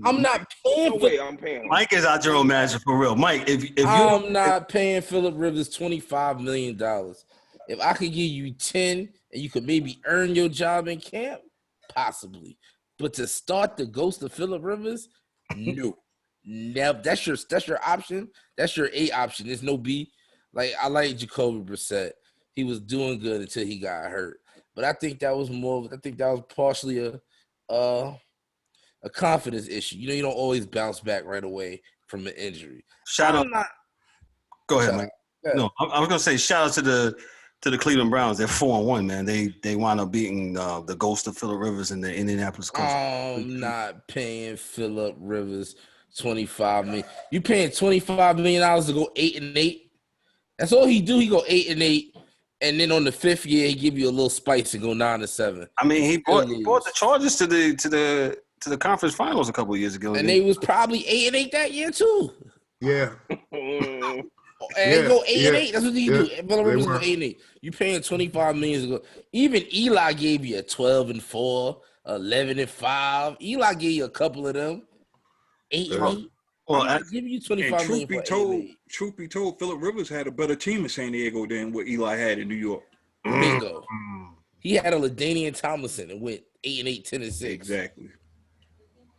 I'm not paying. No way I'm paying. Mike is our general manager for real. Mike, if I'm not paying Philip Rivers $25 million. If I could give you 10 and you could maybe earn your job in camp, possibly. But to start the ghost of Philip Rivers, no. Never. That's your option. That's your A option. There's no B. Like, I like Jacoby Brissett. He was doing good until he got hurt. But I think that was partially a confidence issue. You don't always bounce back right away from an injury. Go ahead, Mike. No, I was gonna say shout out to the Cleveland Browns. They're 4-1, man. They wound up beating the ghost of Philip Rivers in the Indianapolis Colts. I'm not paying Philip Rivers $25 million. You paying $25 million to go 8-8? That's all he do. He go 8-8, and then on the 5th year he give you a little spice and go 9-7. I mean, he brought the Chargers to the conference finals a couple of years ago, and they was probably 8-8 that year too. Yeah. And they go 8-8. That's what you do. Philip Rivers go 8-8. You paying $25 million to go. Even Eli gave you a 12-4, 11-5. Eli gave you a couple of them. 8-8. Well, I give you $25 million for 8-8. Truth be told, Philip Rivers had a better team in San Diego than what Eli had in New York. Bingo. He had a LaDainian Tomlinson and went 8-8, 10-6. Exactly.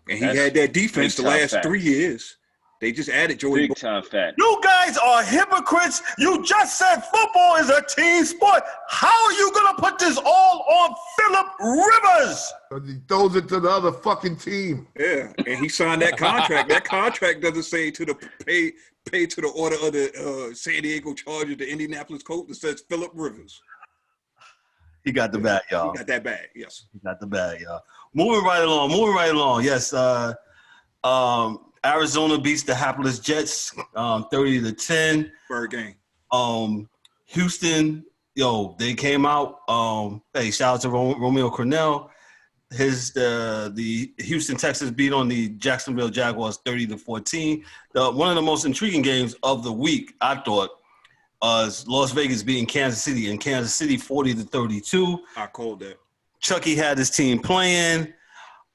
And he had that defense the last 3 years. They just added Joey. Big time fact. You guys are hypocrites. You just said football is a team sport. How are you going to put this all on Philip Rivers? Because he throws it to the other fucking team. Yeah, and he signed that contract. That contract doesn't say to the pay to the order of the San Diego Chargers, the Indianapolis Colts. It says Philip Rivers. He got the bag, y'all. He got that bag, yes. He got the bag, y'all. Moving right along. Yes, Arizona beats the hapless Jets 30-10. Bird game. Houston, they came out. Hey, shout out to Romeo Crennel. The Houston Texans beat on the Jacksonville Jaguars 30-14. One of the most intriguing games of the week, I thought, was Las Vegas beating Kansas City, and Kansas City 40-32. I called that. Chucky had his team playing.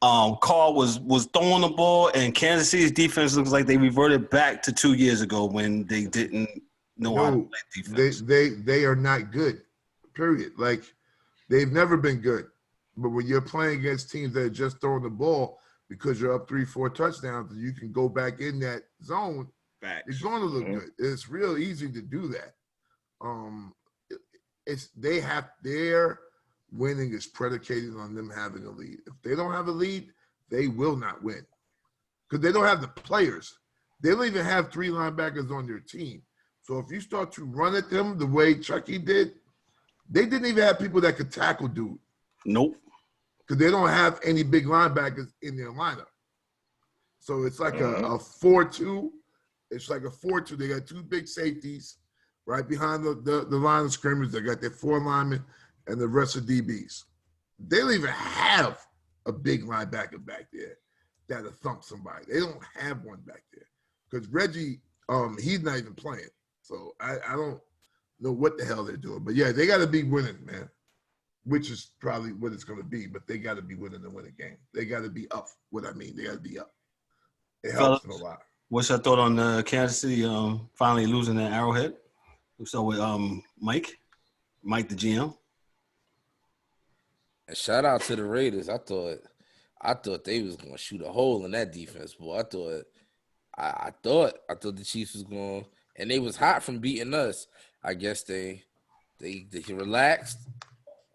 Carl was throwing the ball, and Kansas City's defense looks like they reverted back to 2 years ago when they didn't know how to play defense. They are not good, period. Like, they've never been good. But when you're playing against teams that are just throwing the ball because you're up 3-4 touchdowns, you can go back in that zone. Facts. It's going to look good. It's real easy to do that. Their winning is predicated on them having a lead. If they don't have a lead, they will not win because they don't have the players. They don't even have 3 linebackers on their team. So if you start to run at them the way Chucky did, they didn't even have people that could tackle dude. Nope. Because they don't have any big linebackers in their lineup. So it's like a 4-2. It's like a 4-2. They got 2 big safeties right behind the line of scrimmage. They got their 4 linemen and the rest of DBs. They don't even have a big linebacker back there. that'll thump somebody. They don't have one back there because Reggie, he's not even playing. So I don't know what the hell they're doing. But yeah, they got to be winning, man. Which is probably what it's going to be. But they got to be winning to win a game. They got to be up. What I mean, they got to be up. It helps them a lot. What's your thought on Kansas City finally losing at Arrowhead? We start with Mike the GM. And shout out to the Raiders. I thought they was gonna shoot a hole in that defense, boy. I thought the Chiefs was going, and they was hot from beating us. I guess they relaxed,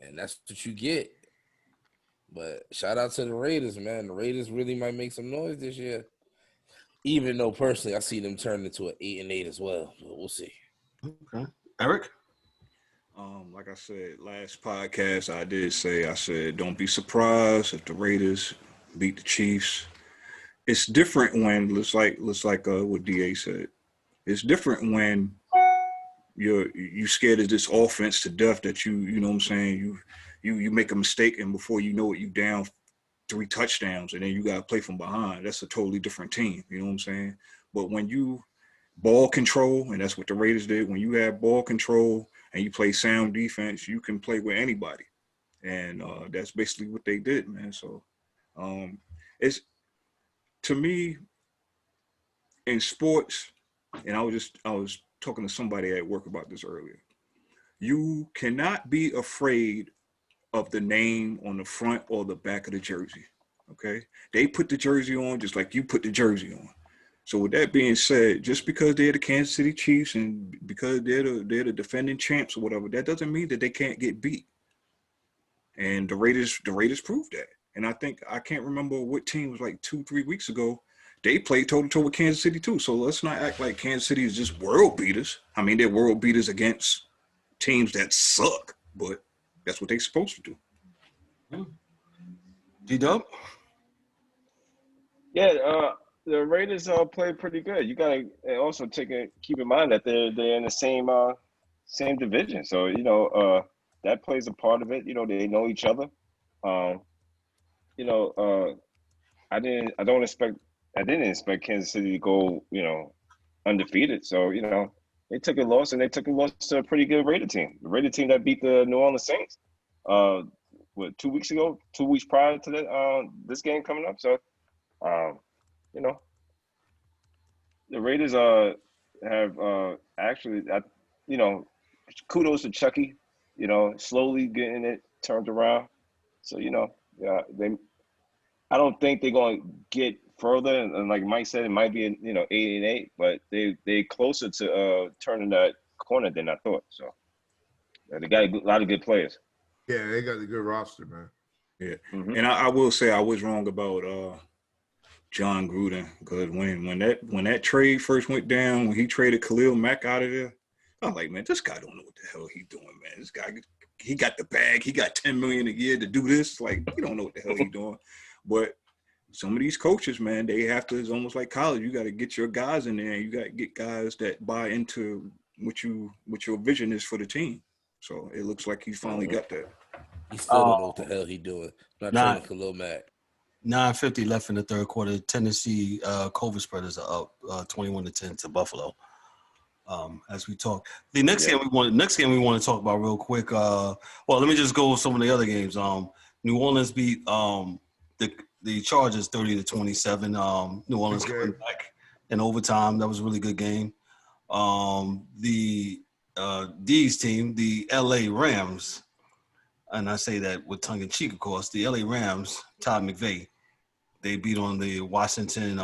and that's what you get. But shout out to the Raiders, man. The Raiders really might make some noise this year. Even though personally I see them turn into an 8-8 as well. But we'll see. Okay. Eric? Like I said, last podcast I said don't be surprised if the Raiders beat the Chiefs. It's different when looks like what DA said. It's different when you scared of this offense to death that you know what I'm saying, you make a mistake and before you know it you down 3 touchdowns and then you gotta play from behind. That's a totally different team, you know what I'm saying? But when you ball control, and that's what the Raiders did, when you have ball control and you play sound defense, you can play with anybody. And that's basically what they did, man. So it's, to me, in sports, and I was talking to somebody at work about this earlier, you cannot be afraid of the name on the front or the back of the jersey, okay? They put the jersey on just like you put the jersey on. So with that being said, just because they're the Kansas City Chiefs and because they're the defending champs or whatever, that doesn't mean that they can't get beat. And the Raiders proved that. And I think, I can't remember what team was like 2-3 weeks ago, they played toe-to-toe with Kansas City too. So let's not act like Kansas City is just world beaters. I mean, they're world beaters against teams that suck, but that's what they're supposed to do. D-Dubb? Yeah, the Raiders played pretty good. You gotta also keep in mind that they're in the same division. So that plays a part of it. They know each other. I didn't expect Kansas City to go undefeated. So they took a loss, and they took a loss to a pretty good Raider team. The Raider team that beat the New Orleans Saints 2 weeks ago, 2 weeks prior to this game coming up. So the Raiders have actually, kudos to Chucky, slowly getting it turned around. So I don't think they're going to get further, and like Mike said, it might be 8-8, but they closer to turning that corner than I thought. So they got a lot of good players. Yeah, they got a good roster, man. Yeah, and I will say I was wrong about John Gruden, because when that trade first went down, when he traded Khalil Mack out of there, I'm like, man, this guy don't know what the hell he's doing, man. This guy, he got the bag. He got $10 million a year to do this. Like, he don't know what the hell he's doing. But some of these coaches, man, they have to. It's almost like college. You got to get your guys in there. And you got to get guys that buy into what your vision is for the team. So it looks like he finally got that. He still don't know what the hell he doing. Not trying to Khalil Mack. 9:50 left in the third quarter. Tennessee COVID spreaders are up 21-10 to Buffalo. As we talk, the next game we want to talk about real quick. Well, let me just go with some of the other games. New Orleans beat the Chargers 30-27. New Orleans coming back in overtime. That was a really good game. The D's team, the LA Rams, and I say that with tongue in cheek, of course. The LA Rams, Todd McVay, they beat on the Washington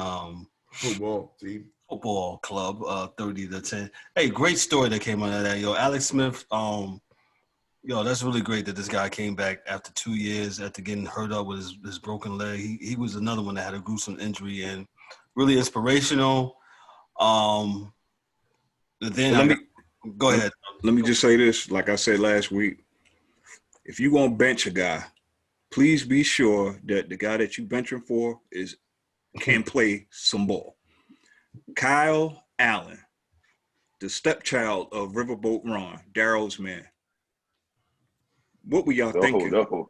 football club 30-10. Hey, great story that came out of that. Alex Smith, that's really great that this guy came back after 2 years after getting hurt up with his broken leg. He was another one that had a gruesome injury and really inspirational. Go ahead. Let me just say this. Like I said last week, if you're going to bench a guy, please be sure that the guy that you benching for can play some ball. Kyle Allen, the stepchild of Riverboat Ron, Darrell's man. What were y'all thinking? No.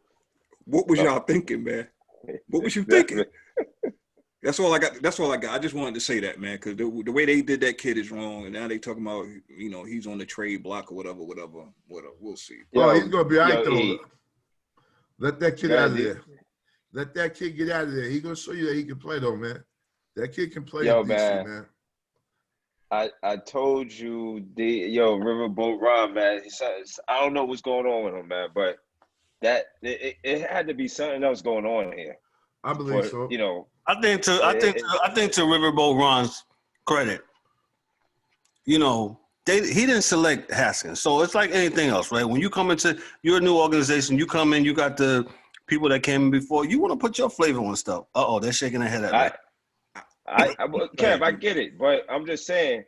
What was y'all thinking, man? What was you thinking? That's all I got. That's all I got. I just wanted to say that, man, because the way they did that kid is wrong, and now they talking about, you know, he's on the trade block or whatever. We'll see. Oh, he's gonna be all right though. E. Let that kid Go out ahead, of D. there. Let that kid get out of there. He's gonna show you that he can play though, man. That kid can play Yo, decent, man. I told you, Riverboat Ron, man. I don't know what's going on with him, man, but that it had to be something else going on here. I believe so. You know, I think to Riverboat Ron's credit, you know, he didn't select Haskins. So it's like anything else, right? When you come into you're a new organization, you come in, you got the people that came in before, you want to put your flavor on stuff. They're shaking their head at me. Kev, I get it, but I'm just saying,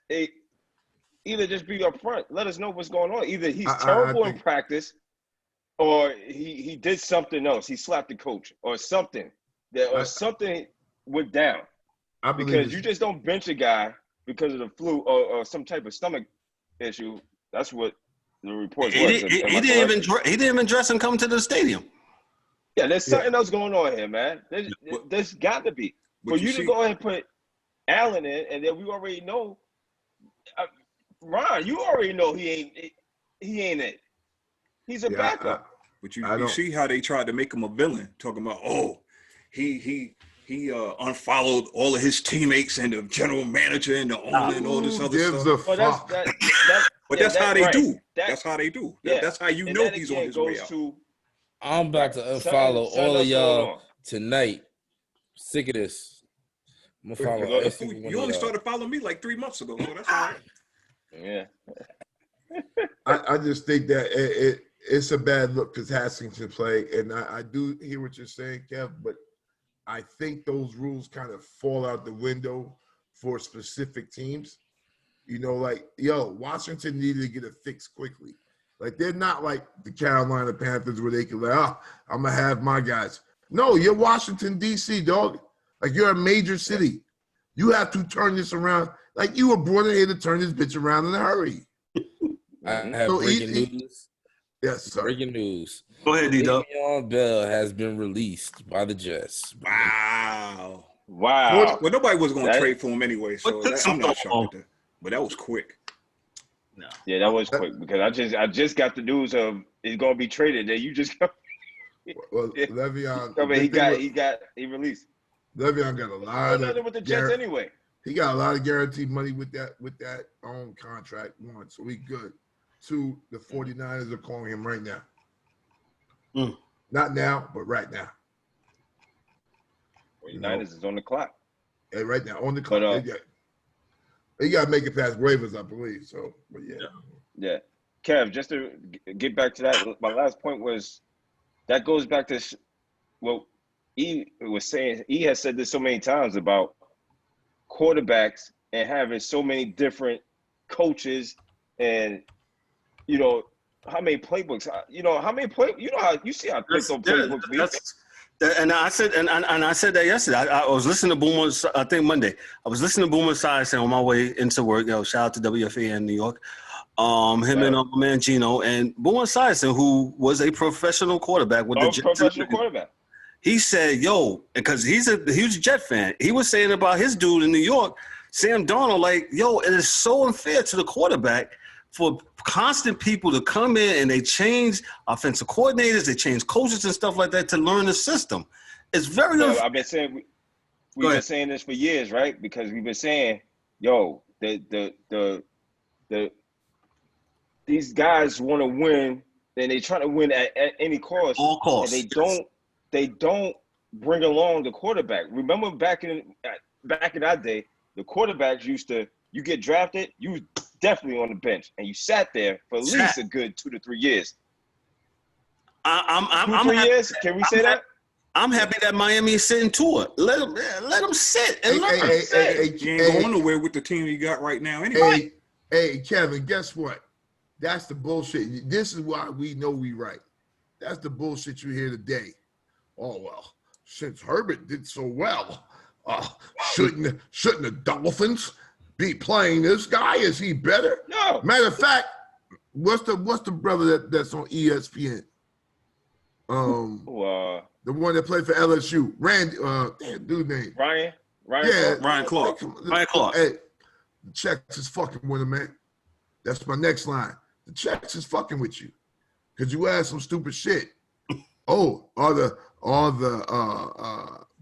either just be upfront, let us know what's going on. Either he's terrible in practice, or he did something else. He slapped the coach, or something something went down. Because you just don't bench a guy because of the flu or some type of stomach issue. That's what the report was. He didn't even dress and come to the stadium. Yeah, there's something else going on here, man. There's got to be. For you to go ahead and put Allen in, and then we already know, Ron, you already know he ain't it. He's a backup. But you see how they tried to make him a villain, talking about, he unfollowed all of his teammates and the general manager and the owner and all this other stuff. But that's how they do. That's how they do. Yeah. That's how you know he's on his way out. I'm about to unfollow all of y'all tonight. Sick of this. I'm gonna follow. You only started following me like 3 months ago, so that's all right. Yeah. I just think that it's a bad look because Haskins can play, and I do hear what you're saying, Kev, but I think those rules kind of fall out the window for specific teams. You know, like, Washington needed to get it fixed quickly. Like, they're not like the Carolina Panthers where they can I'm going to have my guys. No, you're Washington, D.C., dog. Like, you're a major city. You have to turn this around. Like, you were brought in here to turn this bitch around in a hurry. I have breaking news. Yes, sir. Breaking news. Go ahead, D-Dubb. Le'Veon Bell has been released by the Jets. Wow. Wow. Well, nobody was going to trade for him anyway, so I'm not shocked at that. But that was quick. No. Yeah, that was quick because I just got the news of he's going to be traded. Then you just got. Well, Le'Veon. He released. Le'Veon got a lot of with the Jets anyway. He got a lot of guaranteed money with that own contract. One, so we good. Two, the 49ers are calling him right now. Not now, but right now. 49ers is on the clock. Yeah, right now on the clock. They got to make it past waivers, I believe. So, but yeah. Yeah. Kev, just to get back to that, my last point was that goes back to what he was saying. He has said this so many times about quarterbacks and having so many different coaches and, how many playbooks, how you see how thick those playbooks be. And I said, and I said that yesterday. I was listening to Boomer. I think Monday. I was listening to Boomer Esiason on my way into work. Shout out to WFA in New York. Him and my man Gino and Boomer Esiason, who was a professional quarterback with the Jets. Professional quarterback. He said, because he's a huge Jet fan. He was saying about his dude in New York, Sam Darnold, it is so unfair to the quarterback for constant people to come in and they change offensive coordinators, they change coaches and stuff like that to learn the system. It's very unfair. I've been saying we've been saying this for years, right? Because we've been saying, these guys want to win and they try to win at any cost. All costs. And they don't bring along the quarterback. Remember back in that day, the quarterbacks you get drafted, you was definitely on the bench, and you sat there for at least a good 2 to 3 years. I'm 3 years? Can we say that? I'm happy that Miami is sitting Tua. Let him sit and learn. He ain't going nowhere with the team he got right now anyway. Hey, Kevin, guess what? That's the bullshit. This is why we know we right. That's the bullshit you hear today. Oh, well, since Herbert did so well, shouldn't the Dolphins be playing this guy? Is he better? No. Matter of fact, what's the brother that's on ESPN? The one that played for LSU, Randy. Damn, dude name. Ryan. Yeah, Ryan Clark. Ryan Clark. Hey, the checks is fucking with him, man. That's my next line. The checks is fucking with you, cause you asked some stupid shit. Oh, are the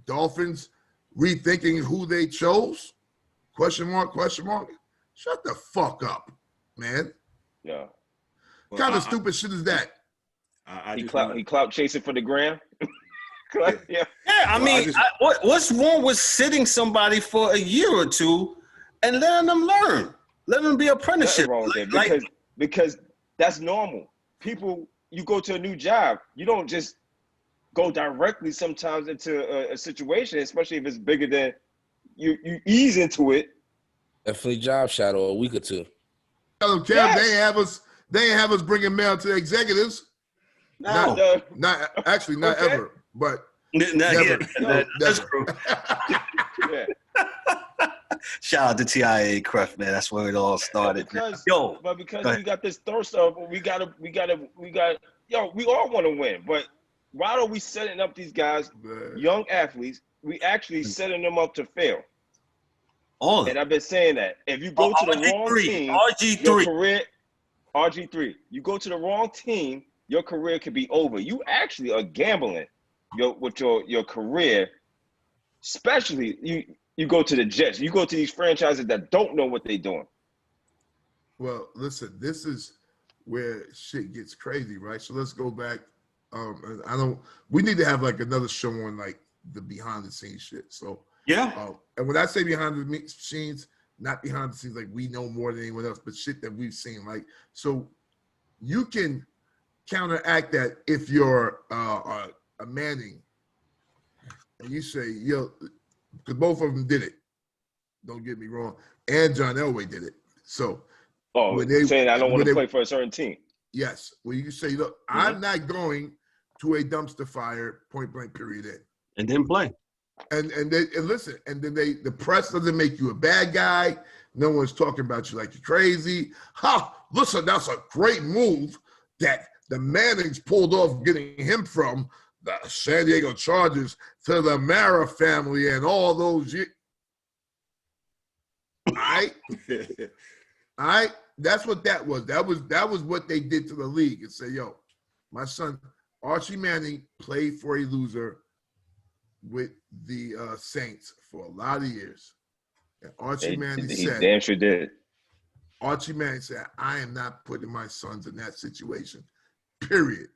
Dolphins rethinking who they chose? Question mark, question mark. Shut the fuck up, man. Yeah. What kind of stupid shit is that? He clout chasing for the gram. Yeah, I mean, what's wrong with sitting somebody for a year or two and letting them learn? Let them be apprenticeship. Wrong with that, because that's normal. People, you go to a new job, you don't just go directly sometimes into a situation, especially if it's bigger than you ease into it. Definitely job shadow a week or two. Tell them, Kev, Yes. they ain't have us bringing mail to the executives. No. Not Okay. ever, but Not never. yet. That's Never. true. Yeah. Shout out to TIA Cref, man. That's where it all started. Because Yo, we got this thirst of we got we all want to win, but why are we setting up these guys, young athletes? We actually setting them up to fail. And I've been saying that if you go to the wrong team, your career, RG3, you go to the wrong team, your career could be over. You actually are gambling with your career, especially you go to the Jets. You go to these franchises that don't know what they're doing. Well, listen, this is where shit gets crazy, right? So let's go back. We need to have like another show on like the behind the scenes shit. So Yeah. and when I say behind the scenes, not behind the scenes like we know more than anyone else, but shit that we've seen. Like, so you can counteract that if you're a Manning and you say, yo, because both of them did it. Don't get me wrong. And John Elway did it. So saying I don't want to play for a certain team. Yes. Well, you say, look, I'm not going to a dumpster fire, point blank, period, end. And then play. And listen, and then the press doesn't make you a bad guy. No one's talking about you like you're crazy. Listen, that's a great move that the Mannings pulled off getting him from the San Diego Chargers to the Mara family and all those years. All right. That's what that was. That was what they did to the league and say, yo, my son Archie Manning played for a loser with the Saints for a lot of years. And Archie Manning said, damn sure did. Archie Manning said, I am not putting my sons in that situation. Period.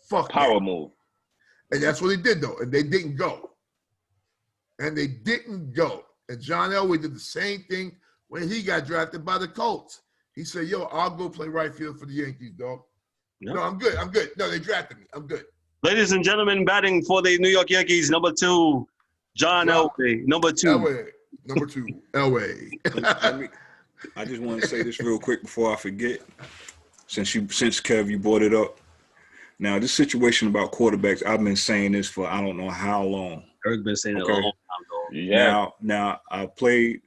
Fuck power that. move. And that's what he did, though. And they didn't go. And John Elway did the same thing when he got drafted by the Colts. He said, yo, I'll go play right field for the Yankees, dog. Yep. No, I'm good. No, they drafted me. I'm good. Ladies and gentlemen, batting for the New York Yankees, number 2, John Elway. Number 2. Elway. Number 2, Elway. I just want to say this real quick before I forget. Since Kev, you brought it up. Now, this situation about quarterbacks, I've been saying this for I don't know how long. Eric's been saying it a long time ago. Yeah. Now I played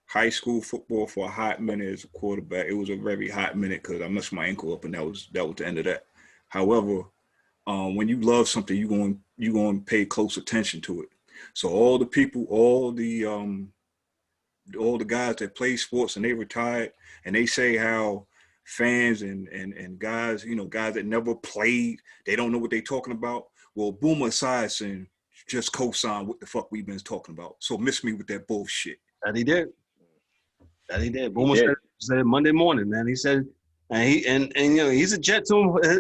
high school football for a hot minute as a quarterback. It was a very hot minute because I messed my ankle up, and that was the end of that. However, when you love something, you're going to pay close attention to it. So all the people, all the guys that play sports and they retired, and they say how fans and guys, guys that never played, they don't know what they're talking about. Well, Boomer Esiason just co-signed what the fuck we've been talking about. So miss me with that bullshit. That he did. Boomer said Monday morning, man. He said, and he's a Jet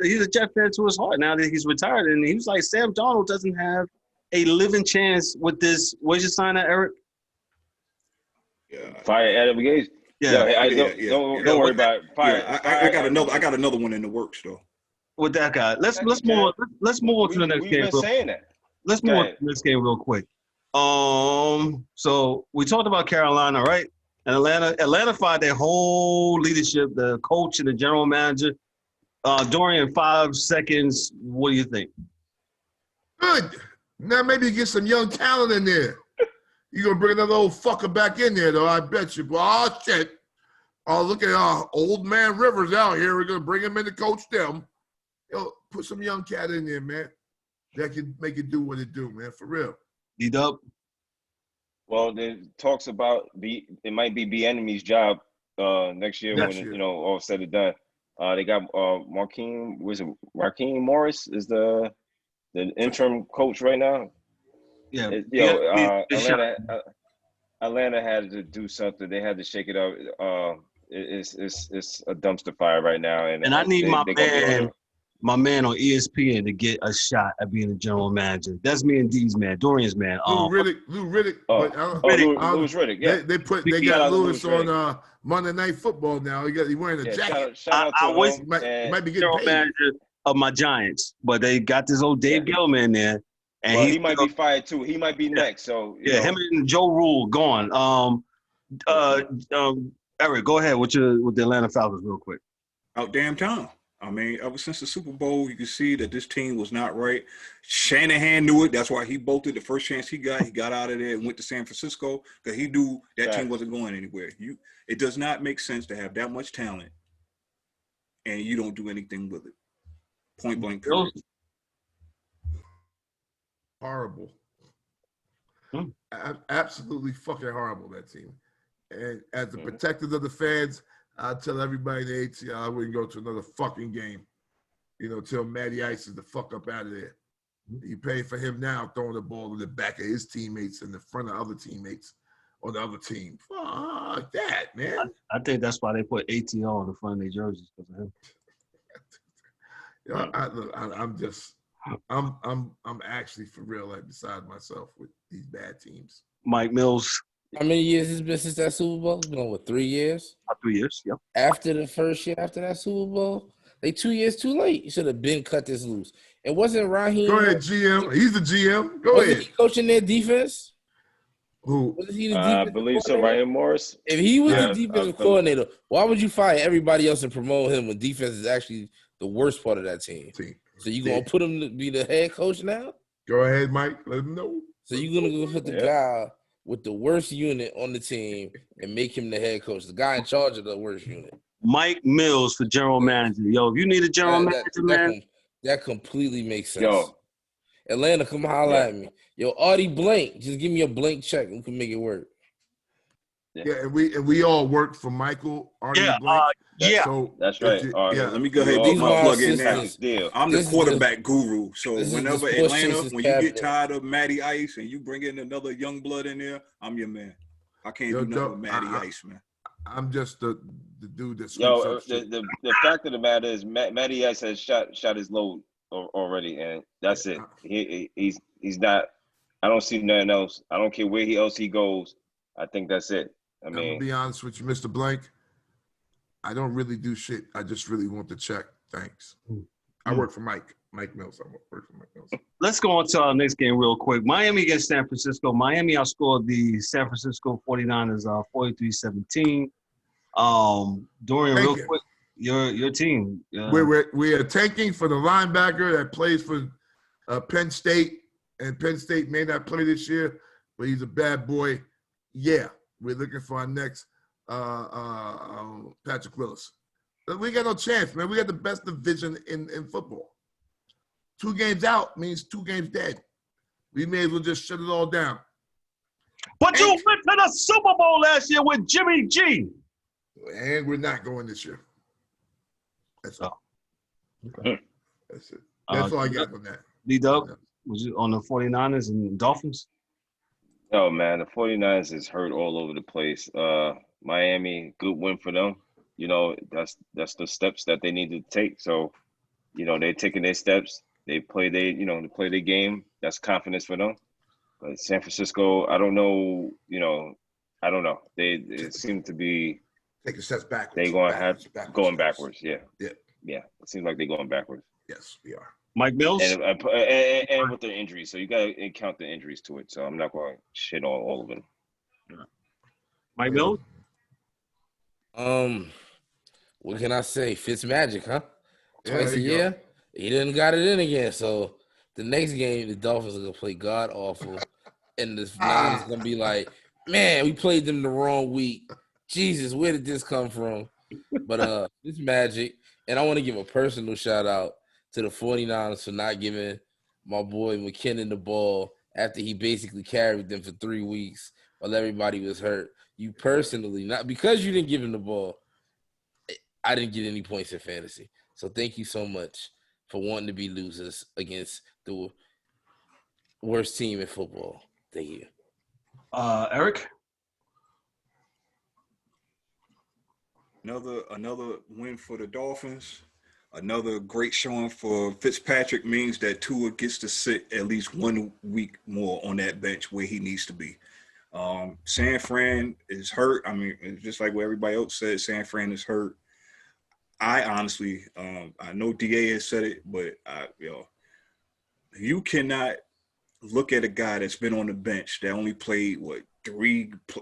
he's a Jet fan to his heart now that he's retired, and he was like, Sam Darnold doesn't have a living chance with this. Where's your sign at, Eric? Yeah. Fire Adam Gates. Don't worry about it. Fire. Yeah, I got another one in the works though. With that guy, let's move on to the next game. We've been saying that. Let's move on to the next game real quick. So we talked about Carolina, right? And Atlanta fired their whole leadership, the coach and the general manager. Dorian, 5 seconds. What do you think? Good. Now maybe get some young talent in there. You're going to bring another old fucker back in there, though, I bet you. Oh, shit. Oh, look at old man Rivers out here. We're going to bring him in to coach them. put some young cat in there, man. That can make it do what it do, man. For real. D-Dubb. Well, there talks about it might be enemy's job next year when you know all said and done. They got Marquine Morris is the interim coach right now. Yeah. Atlanta had to do something. They had to shake it up. It's a dumpster fire right now, and I need my man on ESPN to get a shot at being a general manager. That's me and D's man, Dorian's man. Lou Riddick. Louis Riddick. Yeah, they got Lewis on Monday Night Football now. He wearing a jacket. Shout out to him. He might be getting general paid. manager of my Giants, but they got this old Dave Gellman in there, and he might be fired too. He might be next. So him and Joe Rule gone. Eric, go ahead with the Atlanta Falcons real quick. Out damn time. I mean, ever since the Super Bowl, you can see that this team was not right. Shanahan knew it. That's why he bolted the first chance he got. He got out of there and went to San Francisco because he knew that team wasn't going anywhere. It does not make sense to have that much talent and you don't do anything with it. Point blank. Period. Horrible. Absolutely fucking horrible, that team. And as the protectors of the fans, I tell everybody in the ATL I wouldn't go to another fucking game, till Matty Ice is the fuck up out of there. You pay for him now throwing the ball in the back of his teammates in the front of other teammates on the other team. Fuck that, man. I think that's why they put ATL on the front of their jerseys because of him. I'm actually for real like beside myself with these bad teams. Mike Mills. How many years has it been since that Super Bowl? It's been, 3 years? 3 years, yep. After the first year after that Super Bowl, they 2 years too late. You should have been cut this loose. It wasn't Raheem. Go ahead, GM. He's the GM. Go ahead. He coaching their defense? Who? Was he the defensive I believe so, Raheem Morris. If he was the defensive coordinator, why would you fire everybody else and promote him when defense is actually the worst part of that team? So you going to put him to be the head coach now? Go ahead, Mike. Let him know. So you're going to go put the guy with the worst unit on the team and make him the head coach, the guy in charge of the worst unit. Mike Mills for general manager. Yo, if you need a general manager, man. That completely makes sense. Yo. Atlanta, come holler at me. Yo, Artie Blank, just give me a blank check and we can make it work. Yeah, and we all worked for Michael Artie Blank. So that's right. Let me go ahead and put my plug in now. I'm the quarterback guru. So whenever Atlanta, when you get tired of Matty Ice and you bring in another young blood in there, I'm your man. I can't do nothing with Matty Ice, man. I'm just the dude that's the fact of the matter is Matty Ice has shot his load already, and that's it. He's not. I don't see nothing else. I don't care where else he goes. I think that's it. I'm gonna be honest with you, Mr. Blank. I don't really do shit. I just really want the check. Thanks. I work for Mike Mills. I work for Mike Mills. Let's go on to our next game real quick. Miami against San Francisco. Miami outscored the San Francisco 49ers 43-17. Dorian, real quick, your team. We are tanking for the linebacker that plays for Penn State, and Penn State may not play this year, but he's a bad boy. Yeah, we're looking for our next Patrick Willis. We got no chance, man. We got the best division in football. 2 games out means 2 games dead. We may as well just shut it all down. But you went to the Super Bowl last year with Jimmy G. And we're not going this year. That's all. Okay. That's it. That's all I got on that. D-Dubb, was it on the 49ers and Dolphins? Oh, man, the 49ers is hurt all over the place. Miami, good win for them. That's the steps that they need to take. So, they're taking their steps. They play their game. That's confidence for them. But San Francisco, I don't know. I don't know. They seem to be taking steps backwards. They're going to have going backwards. Yeah. It seems like they're going backwards. Yes, we are. Mike Mills? And with their injuries. So you got to count the injuries to it. So I'm not going to shit on all of them. Mike Mills? What can I say? Fitzmagic, huh? Twice a year. He didn't got it in again. So the next game, the Dolphins are going to play god awful. And the Niners going to be like, man, we played them the wrong week. Jesus, where did this come from? But it's magic. And I want to give a personal shout out to the 49ers for not giving my boy McKinnon the ball after he basically carried them for 3 weeks while everybody was hurt. You personally, not because you didn't give him the ball, I didn't get any points in fantasy. So thank you so much for wanting to be losers against the worst team in football. Thank you. Eric? Another win for the Dolphins. Another great showing for Fitzpatrick means that Tua gets to sit at least 1 week more on that bench where he needs to be. San Fran is hurt. I mean, it's just like what everybody else said, San Fran is hurt. I honestly, I know DA has said it, but you cannot look at a guy that's been on the bench that only played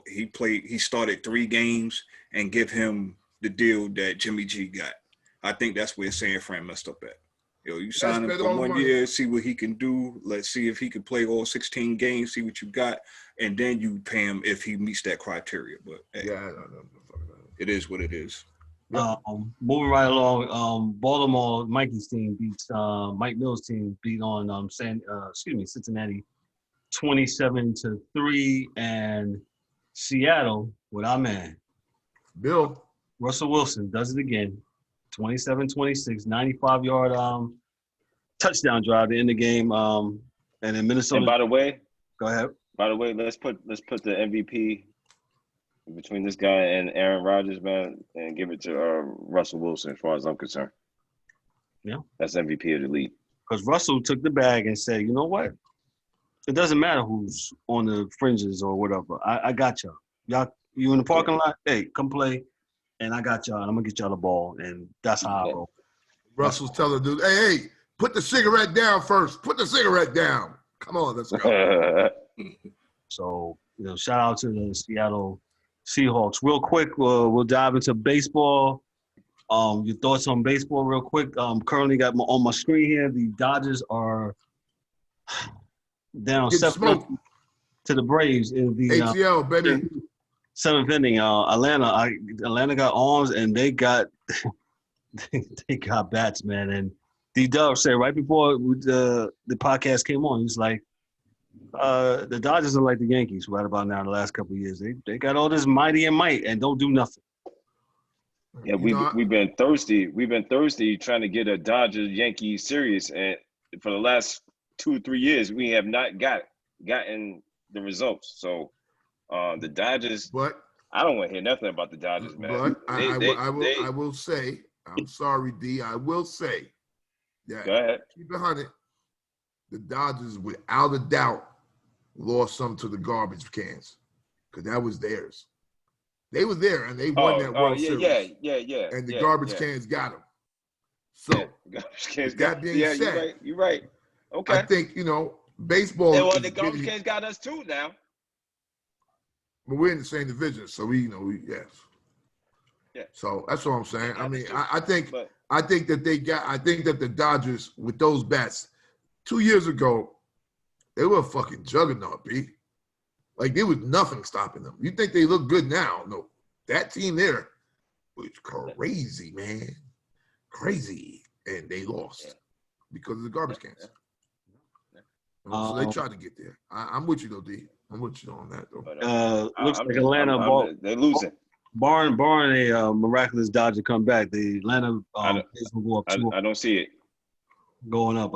he started 3 games and give him the deal that Jimmy G got. I think that's where San Fran messed up at. You sign him for 1 year, see what he can do. Let's see if he can play all 16 games, see what you got, and then you pay him if he meets that criteria. But hey, it is what it is. Moving right along, Baltimore Mikey's team beats Mike Mills' team beat on Cincinnati 27-3, and Seattle with our man Bill Russell Wilson does it again, 27-26, 95-yard touchdown drive to end the game. And in Minnesota. And by the way, go ahead. By the way, let's put the MVP between this guy and Aaron Rodgers, man, and give it to Russell Wilson as far as I'm concerned. Yeah. That's MVP of the league. Because Russell took the bag and said, you know what? It doesn't matter who's on the fringes or whatever. I got y'all. Y'all, you in the parking lot? Hey, come play, and I got y'all, and I'm going to get y'all the ball, and that's how I roll. Russell's telling dude, hey, put the cigarette down first. Put the cigarette down. Come on, let's go. So, shout out to the Seattle Seahawks. Real quick, we'll dive into baseball. Your thoughts on baseball real quick. Currently got on my screen here, the Dodgers are down 7 to the Braves in the ATL, baby. 7th inning. Atlanta got arms, and they got they got bats, man. And D-Dubb said right before the podcast came on, he's like, the Dodgers are like the Yankees right about now in the last couple of years. They got all this mighty and might and don't do nothing. Yeah, we've been thirsty. We've been thirsty trying to get a Dodgers-Yankees series, and for the last 2 or 3 years, we have not gotten the results. So the Dodgers. But I don't want to hear nothing about the Dodgers, man. But I will say, I'm sorry, D. I will say that. Go ahead. Keep it 100. The Dodgers, without a doubt, lost some to the garbage cans because that was theirs. They were there and they won that World Series. Yeah. And the garbage cans got them. So that being said, you're right. Okay. I think baseball. Well, the garbage cans got us too now. But we're in the same division, so we yes. Yeah. So that's what I'm saying. I mean, I think that the Dodgers with those bats 2 years ago, they were a fucking juggernaut, B. Like, there was nothing stopping them. You think they look good now? No. That team there was crazy, man. Crazy. And they lost because of the garbage cans. So they tried to get there. I'm with you, though, D. I'm with you on that, though. Looks like Atlanta they're losing. Barring a miraculous Dodger comeback, the Atlanta will go up 2. I don't see it. Going up.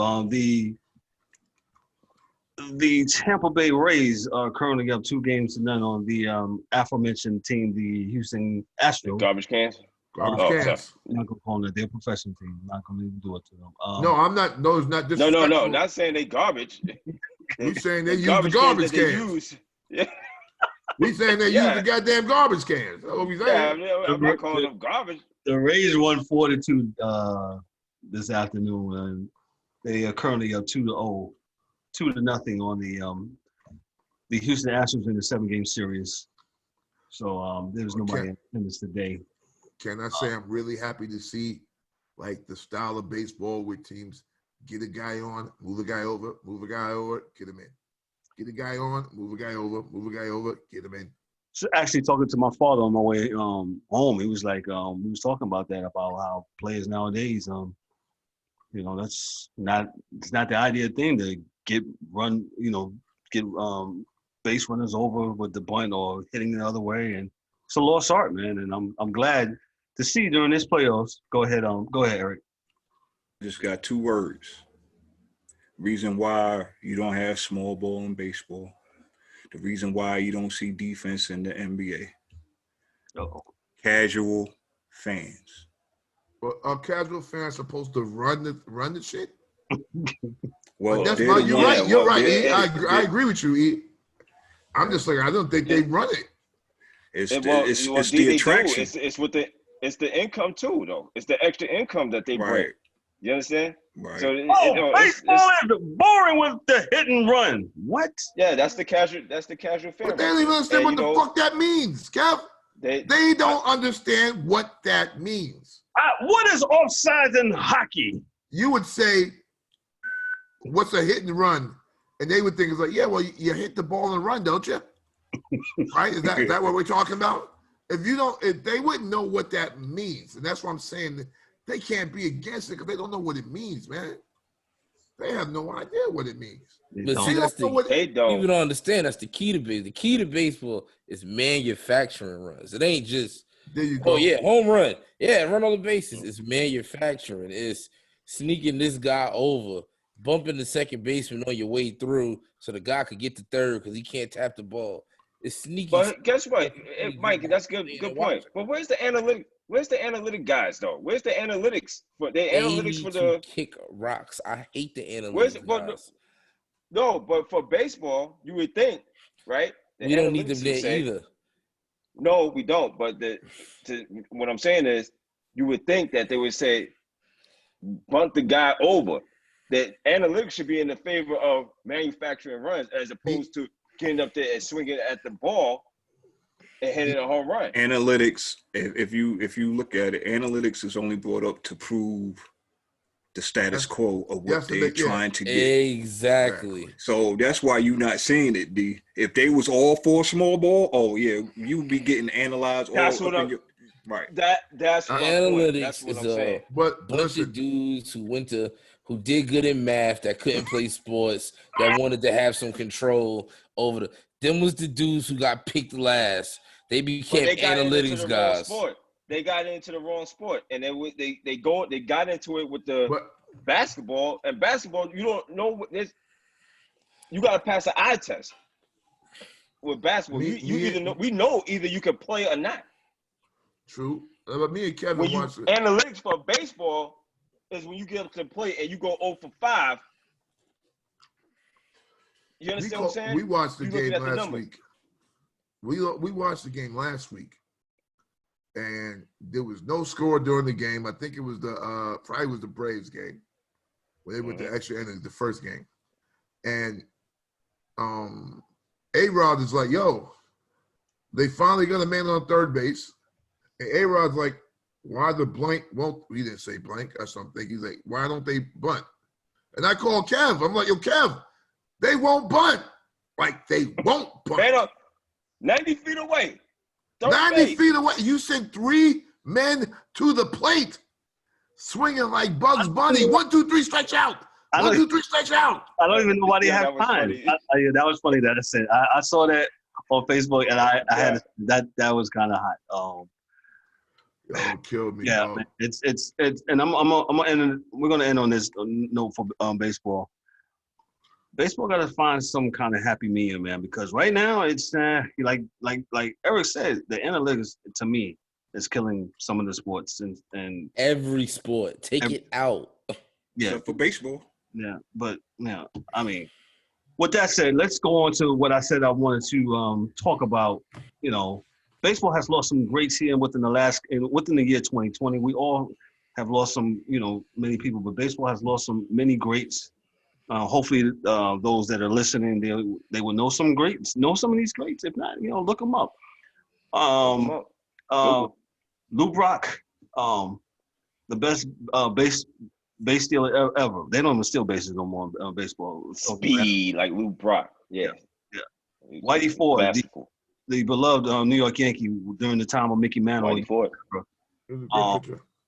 The Tampa Bay Rays are currently up 2-0 on the aforementioned team, the Houston Astros. Garbage cans? Garbage cans. I'm not going to call them that. They're a professional team. I'm not going to even do it to them. No, I'm not. No, it's not. No. Not saying they garbage. We saying they use the garbage cans. Yeah. We saying they use the goddamn garbage cans. That's what we saying. Yeah, I'm not calling them garbage. The Rays won 4-2 this afternoon, and they are currently up 2-0 on the Houston Astros in the 7-game series. So there's nobody in attendance today. Can I say I'm really happy to see like the style of baseball where teams get a guy on, move a guy over, get him in. Get a guy on, move a guy over, get him in. So actually talking to my father on my way home, he was like, we was talking about that, about how players nowadays, it's not the ideal thing to get base runners over with the bunt or hitting the other way, and it's a lost art, man. And I'm glad to see during this playoffs. Go ahead, Eric. Just got 2 words. Reason why you don't have small ball in baseball. The reason why you don't see defense in the NBA. Uh-oh. Casual fans. Well, are casual fans supposed to run the shit? Well, that's right. You're right. You're right. E. I agree with you, E. I'm just like, I don't think they run it. It's the attraction. It's the income too, though. It's the extra income that they bring. You understand? Right. So baseball is boring with the hit and run. What? Yeah, that's the casual fan. But they don't even understand what the fuck that means, Kev. They don't understand what that means. What is offsides in hockey? You would say, what's a hit and run? And they would think it's like, yeah, well, you hit the ball and run, don't you? Right? Is that what we're talking about? If they wouldn't know what that means. And that's what I'm saying. They can't be against it because they don't know what it means, man. They have no idea what it means. But see, people don't understand. That's the key to baseball. The key to baseball is manufacturing runs. It ain't just, oh, yeah, home run. Yeah, run all the bases. It's manufacturing. It's sneaking this guy over, bumping the second baseman on your way through so the guy could get to third because he can't tap the ball. It's sneaky. But guess what, Mike? That's good point. But where's the analytic? Where's the analytic guys though? Where's the analytics for the kick rocks? I hate the analytics guys. No, but for baseball, you would think, right? We don't need them there either. No, we don't. But what I'm saying is, you would think that they would say, bunt the guy over. That analytics should be in the favor of manufacturing runs as opposed to getting up there and swinging at the ball and hitting a home run. Analytics, if you look at it, analytics is only brought up to prove the status quo of what they're trying to get. Exactly. So that's why you're not seeing it, D. If they was all for small ball, oh yeah, you'd be getting analyzed. That's what I'm. Right. That's analytics is a bunch of dudes who did good in math that couldn't play sports that wanted to have some control over them was the dudes who got picked last. They became analytics guys. They got into the wrong sport, and they got into it with the basketball. And basketball, you don't know what this. You got to pass an eye test with basketball. We know either you can play or not. True, but me and Kevin watch it. Analytics for baseball is when you get up to the plate and you go 0 for 5. You understand what I'm saying? We watched the game last week. We watched the game last week, and there was no score during the game. I think it was probably was the Braves game where they went to extra innings, the first game, and A-Rod is like, "Yo, they finally got a man on third base," and A-Rod's like, "Why the blank won't?" He didn't say blank or something. He's like, "Why don't they bunt?" And I called Kev. I'm like, "Yo, Kev, they won't bunt. Like they won't bunt." Man up 90 feet away. 90 feet away. You sent 3 men to the plate, swinging like Bugs Bunny. 1, 2, 3, stretch out. 1, 2, 3, stretch out. I don't even know why they have time. That was funny that I said. I saw that on Facebook, and I had that was kind of hot. Yo, killed me. Yeah, man, it's and I'm gonna end. We're gonna end on this note for baseball. Baseball got to find some kind of happy medium, man, because right now it's like Eric said, the analytics to me is killing some of the sports and every sport. Take it out. Yeah, except for baseball. Yeah, but I mean, with that said, let's go on to what I said I wanted to talk about. Baseball has lost some greats here within the year 2020. We all have lost some, many people, but baseball has lost many greats. Hopefully, those that are listening, they will know some greats, know some of these greats. If not, look them up. Lou Brock, the best base stealer ever. They don't even steal bases no more in baseball. Speed like Lou Brock. Yeah. Whitey Ford, the beloved New York Yankee during the time of Mickey Mantle. Whitey Ford.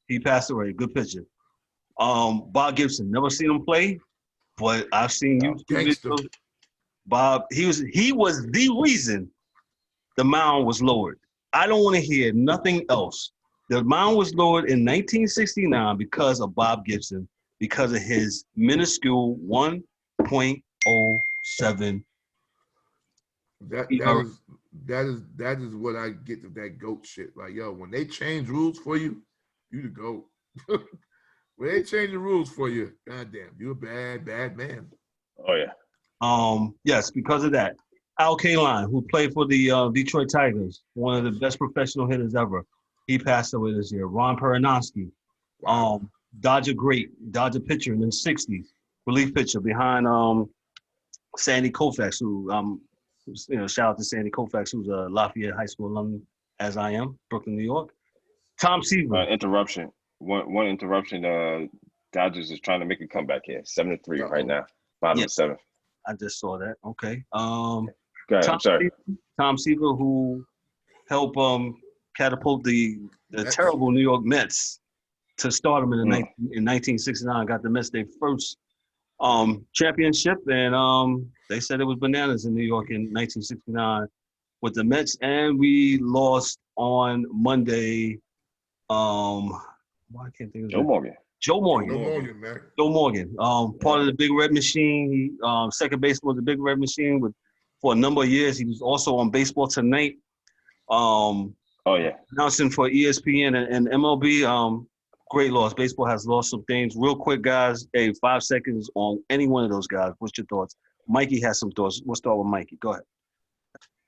He passed away. Good pitcher. Bob Gibson, never seen him play, but I've seen YouTube videos. Bob, he was the reason the mound was lowered. I don't want to hear nothing else. The mound was lowered in 1969 because of Bob Gibson, because of his minuscule 1.07. That is what I get to that GOAT shit. Like, yo, when they change rules for you, you the GOAT. When they change the rules for you, goddamn, you a bad man. Oh yeah. Yes, because of that. Al Kaline, who played for the Detroit Tigers, one of the best professional hitters ever. He passed away this year. Ron Perinoski, Dodger pitcher in the 60s, relief pitcher behind Sandy Koufax, who shout out to Sandy Koufax, who's a Lafayette High School alum, as I am, Brooklyn, New York. Tom Seaver. Interruption. One interruption. Dodgers is trying to make a comeback here. 7-3 right now. Bottom of 7th. I just saw that. Okay. Go ahead. I'm sorry. Tom Seaver, who helped catapult the terrible New York Mets to stardom in 1969. Got the Mets their first championship, and they said it was bananas in New York in 1969 with the Mets, and we lost on Monday. I can't think of Joe Morgan. Joe Morgan, man. Joe Morgan, part of the Big Red Machine. He second baseman with the Big Red Machine for a number of years. He was also on Baseball Tonight. Announcing for ESPN and MLB. Great loss. Baseball has lost some things. Real quick, guys. Hey, 5 seconds on any one of those guys. What's your thoughts? Mikey has some thoughts. We'll start with Mikey. Go ahead.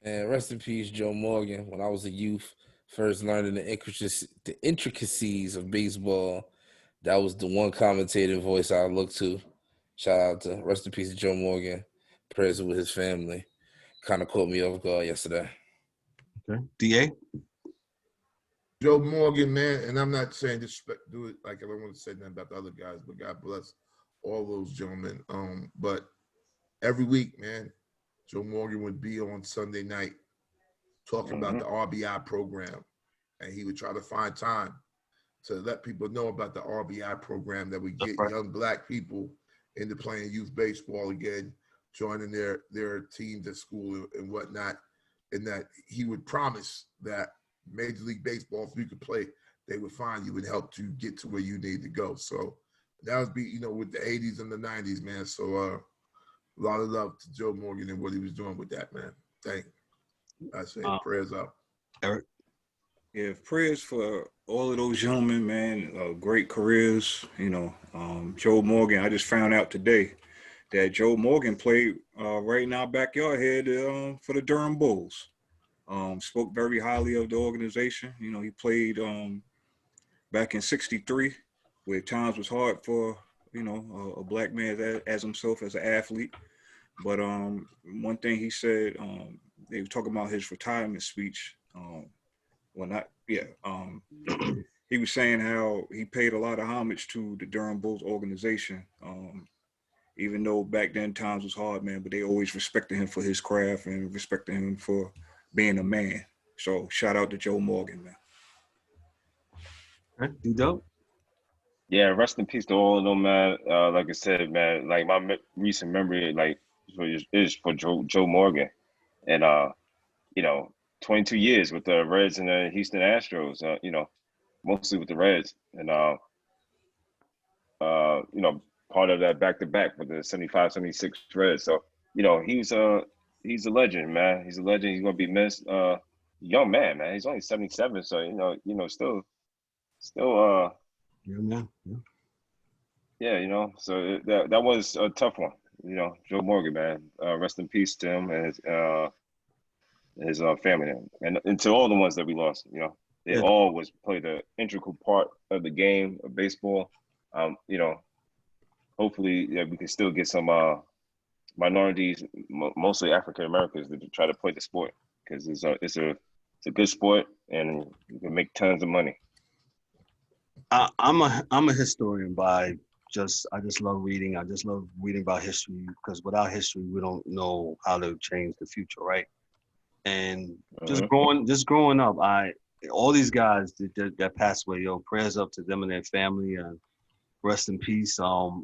And rest in peace, Joe Morgan. When I was a youth, first learning the intricacies of baseball, that was the one commentating voice I looked to. Shout out to rest in peace, Joe Morgan. Prayers with his family. Kind of caught me off guard yesterday. Okay. DA? Joe Morgan, man, and I'm not saying do it like I don't want to say nothing about the other guys, but God bless all those gentlemen. But every week, man, Joe Morgan would be on Sunday night talking about the RBI program, and he would try to find time to let people know about the RBI program that we get young black people into playing youth baseball again, joining their teams at school and whatnot, and that he would promise that Major League Baseball, if you could play, they would find you and help to get to where you need to go. So that was with the 80s and the 90s, man. So a lot of love to Joe Morgan and what he was doing with that, man. I say prayers up. Eric? Yeah, prayers for all of those gentlemen, man. Great careers. Joe Morgan, I just found out today that Joe Morgan played right in our backyard here for the Durham Bulls. Spoke very highly of the organization. He played back in '63, where times was hard for a black man as himself as an athlete. But one thing he said, they were talking about his retirement speech. He was saying how he paid a lot of homage to the Durham Bulls organization. Even though back then times was hard, man, but they always respected him for his craft and respected him for being a man. So shout out to Joe Morgan, man. All right, D-Dubb? Yeah, rest in peace to all of them, man. Like I said, man, like my recent memory, like is for Joe Morgan, and 22 years with the Reds and the Houston Astros. Mostly with the Reds, and part of that back-to-back with the 75, 76 Reds. So he's a legend, man. He's a legend. He's gonna be missed. Young man. He's only 77, so still. Yeah, man. Yeah, so that was a tough one. Joe Morgan, man. Rest in peace to him and his family, and to all the ones that we lost. They all played an integral part of the game of baseball. Hopefully, we can still get some minorities, mostly African Americans, to try to play the sport, because it's a good sport and you can make tons of money. I'm a historian I just love reading. I just love reading about history, because without history, we don't know how to change the future, right? And just growing up, all these guys that passed away, prayers up to them and their family. And rest in peace.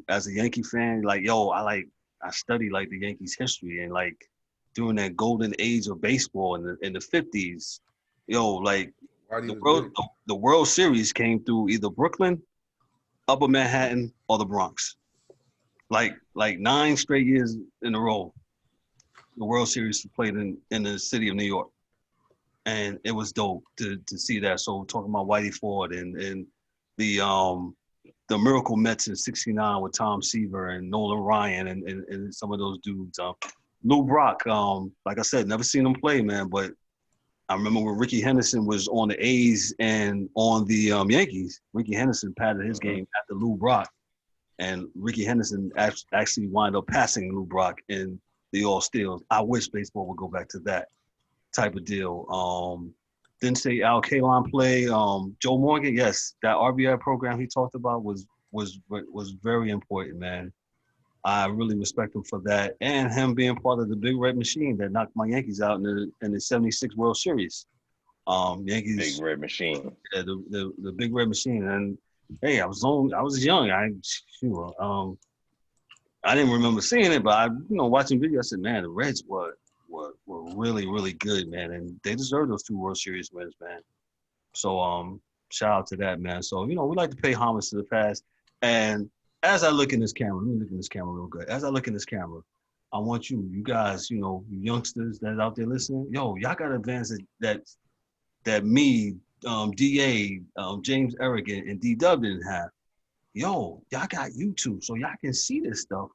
As a Yankee fan, like, yo, I study like the Yankees history, and like during that golden age of baseball in the 50s, yo, like the World Series came through either Brooklyn, Upper Manhattan, or the Bronx. Like 9 straight years in a row, the World Series was played in the city of New York. And it was dope to see that. So talking about Whitey Ford and the Miracle Mets in '69 with Tom Seaver and Nolan Ryan and some of those dudes. Lou Brock, like I said, never seen him play, man, but I remember when Ricky Henderson was on the A's and on the Yankees. Ricky Henderson patted his game after Lou Brock, and Ricky Henderson actually wound up passing Lou Brock in the All-Steals. I wish baseball would go back to that type of deal. Didn't say Al Kaline play. Joe Morgan, yes, that RBI program he talked about was very important, man. I really respect him for that, and him being part of the Big Red Machine that knocked my Yankees out in the '76 World Series. Yankees, Big Red Machine. Yeah, the Big Red Machine. And hey, I was young. I didn't remember seeing it, but watching video, I said, man, the Reds were really, really good, man, and they deserve those 2 World Series wins, man. So shout out to that, man. So we like to pay homage to the past. And as I look in this camera, let me look in this camera real good. As I look in this camera, I want you guys, you youngsters that out there listening, yo, y'all got advances that me, DA, James Eric, and D-Dubb didn't have. Yo, y'all got YouTube, so y'all can see this stuff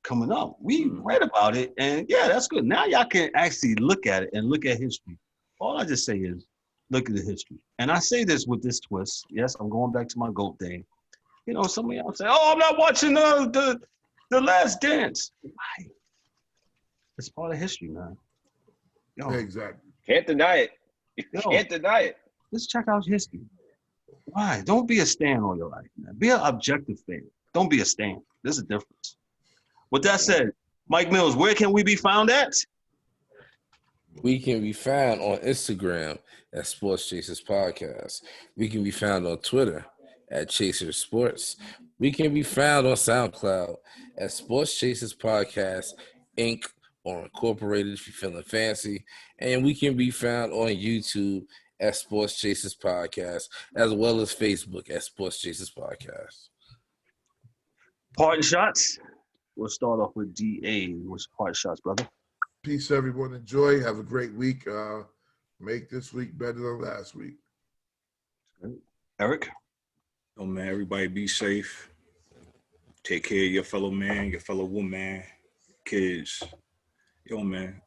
coming up. We read about it, and yeah, that's good. Now y'all can actually look at it and look at history. All I just say is look at the history. And I say this with this twist. Yes, I'm going back to my GOAT thing. Some of y'all say, oh, I'm not watching the Last Dance. Why? It's part of history, man. Yo, exactly. Can't deny it. Can't deny it. Let's check out history. Why? Don't be a stan all your life, man. Be an objective fan. Don't be a stan. There's a difference. With that said, Mike Mills, where can we be found at? We can be found on Instagram at Sports Chasers Podcast. We can be found on Twitter at Chasers Sports. We can be found on SoundCloud at Sports Chasers Podcast Inc. or Incorporated if you're feeling fancy. And we can be found on YouTube at Sports Chasers Podcast, as well as Facebook at Sports Chasers Podcast. Parting shots. We'll start off with DA. What's parting shots, brother? Peace, everyone. Enjoy. Have a great week. Make this week better than last week. Eric? Oh, man, everybody be safe. Take care of your fellow man, your fellow woman, kids. Yo, man,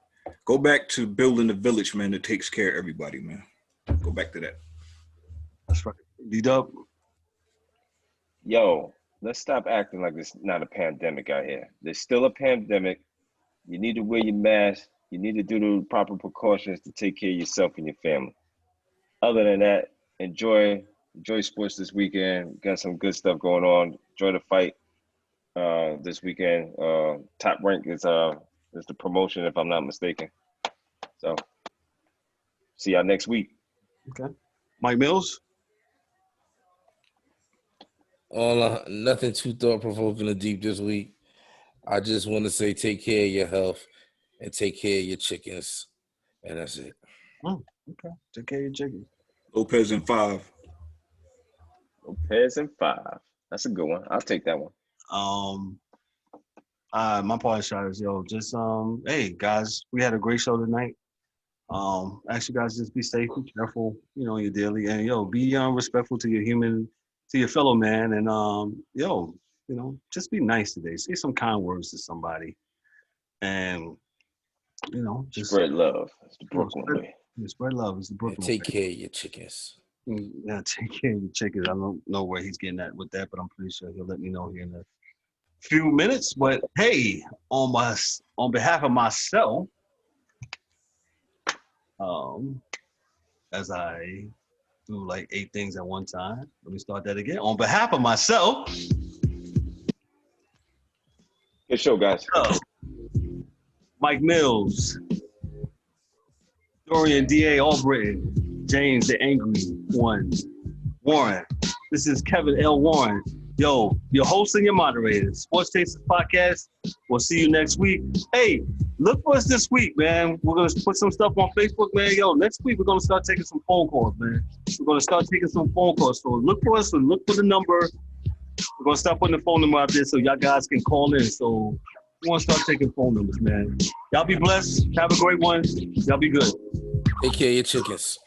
go back to building a village, man, that takes care of everybody, man. Go back to that. That's right. D-Dubb? Yo, let's stop acting like it's not a pandemic out here. There's still a pandemic. You need to wear your mask. You need to do the proper precautions to take care of yourself and your family. Other than that, enjoy sports this weekend. Got some good stuff going on. Enjoy the fight this weekend. Top Rank is the promotion, if I'm not mistaken. So, see y'all next week. Okay. Mike Mills? Nothing too thought-provoking or deep this week. I just want to say take care of your health and take care of your chickens. And that's it. Okay. Take care of your chickens. Lopez in 5. Lopez in 5. That's a good one. I'll take that one. My parting shot is, just hey guys, we had a great show tonight. Ask you guys just be safe, be careful, your daily, and be respectful to your fellow man, and just be nice today. Say some kind words to somebody, and just spread love. It's the Brooklyn way. Spread love is the Brooklyn way. Take care of your chickens. Yeah, take care of your chickens. I don't know where he's getting at with that, but I'm pretty sure he'll let me know here in a few minutes. But hey, on behalf of myself, as I do like 8 things at one time. Let me start that again. On behalf of myself. Good show, guys. Mike Mills, Dorian, D.A. Albritton, James, the Angry One, Warren. This is Kevin L. Warren Yo, your host and your moderator, Sports Tasters Podcast. We'll see you next week. Hey, look for us this week, man. We're going to put some stuff on Facebook, man. Yo, next week we're going to start taking some phone calls, man. We're going to start taking some phone calls. So look for us and look for the number. We're going to start putting the phone number out there so y'all guys can call in. So we want to start taking phone numbers, man. Y'all be blessed. Have a great one. Y'all be good. Take care of your chickens.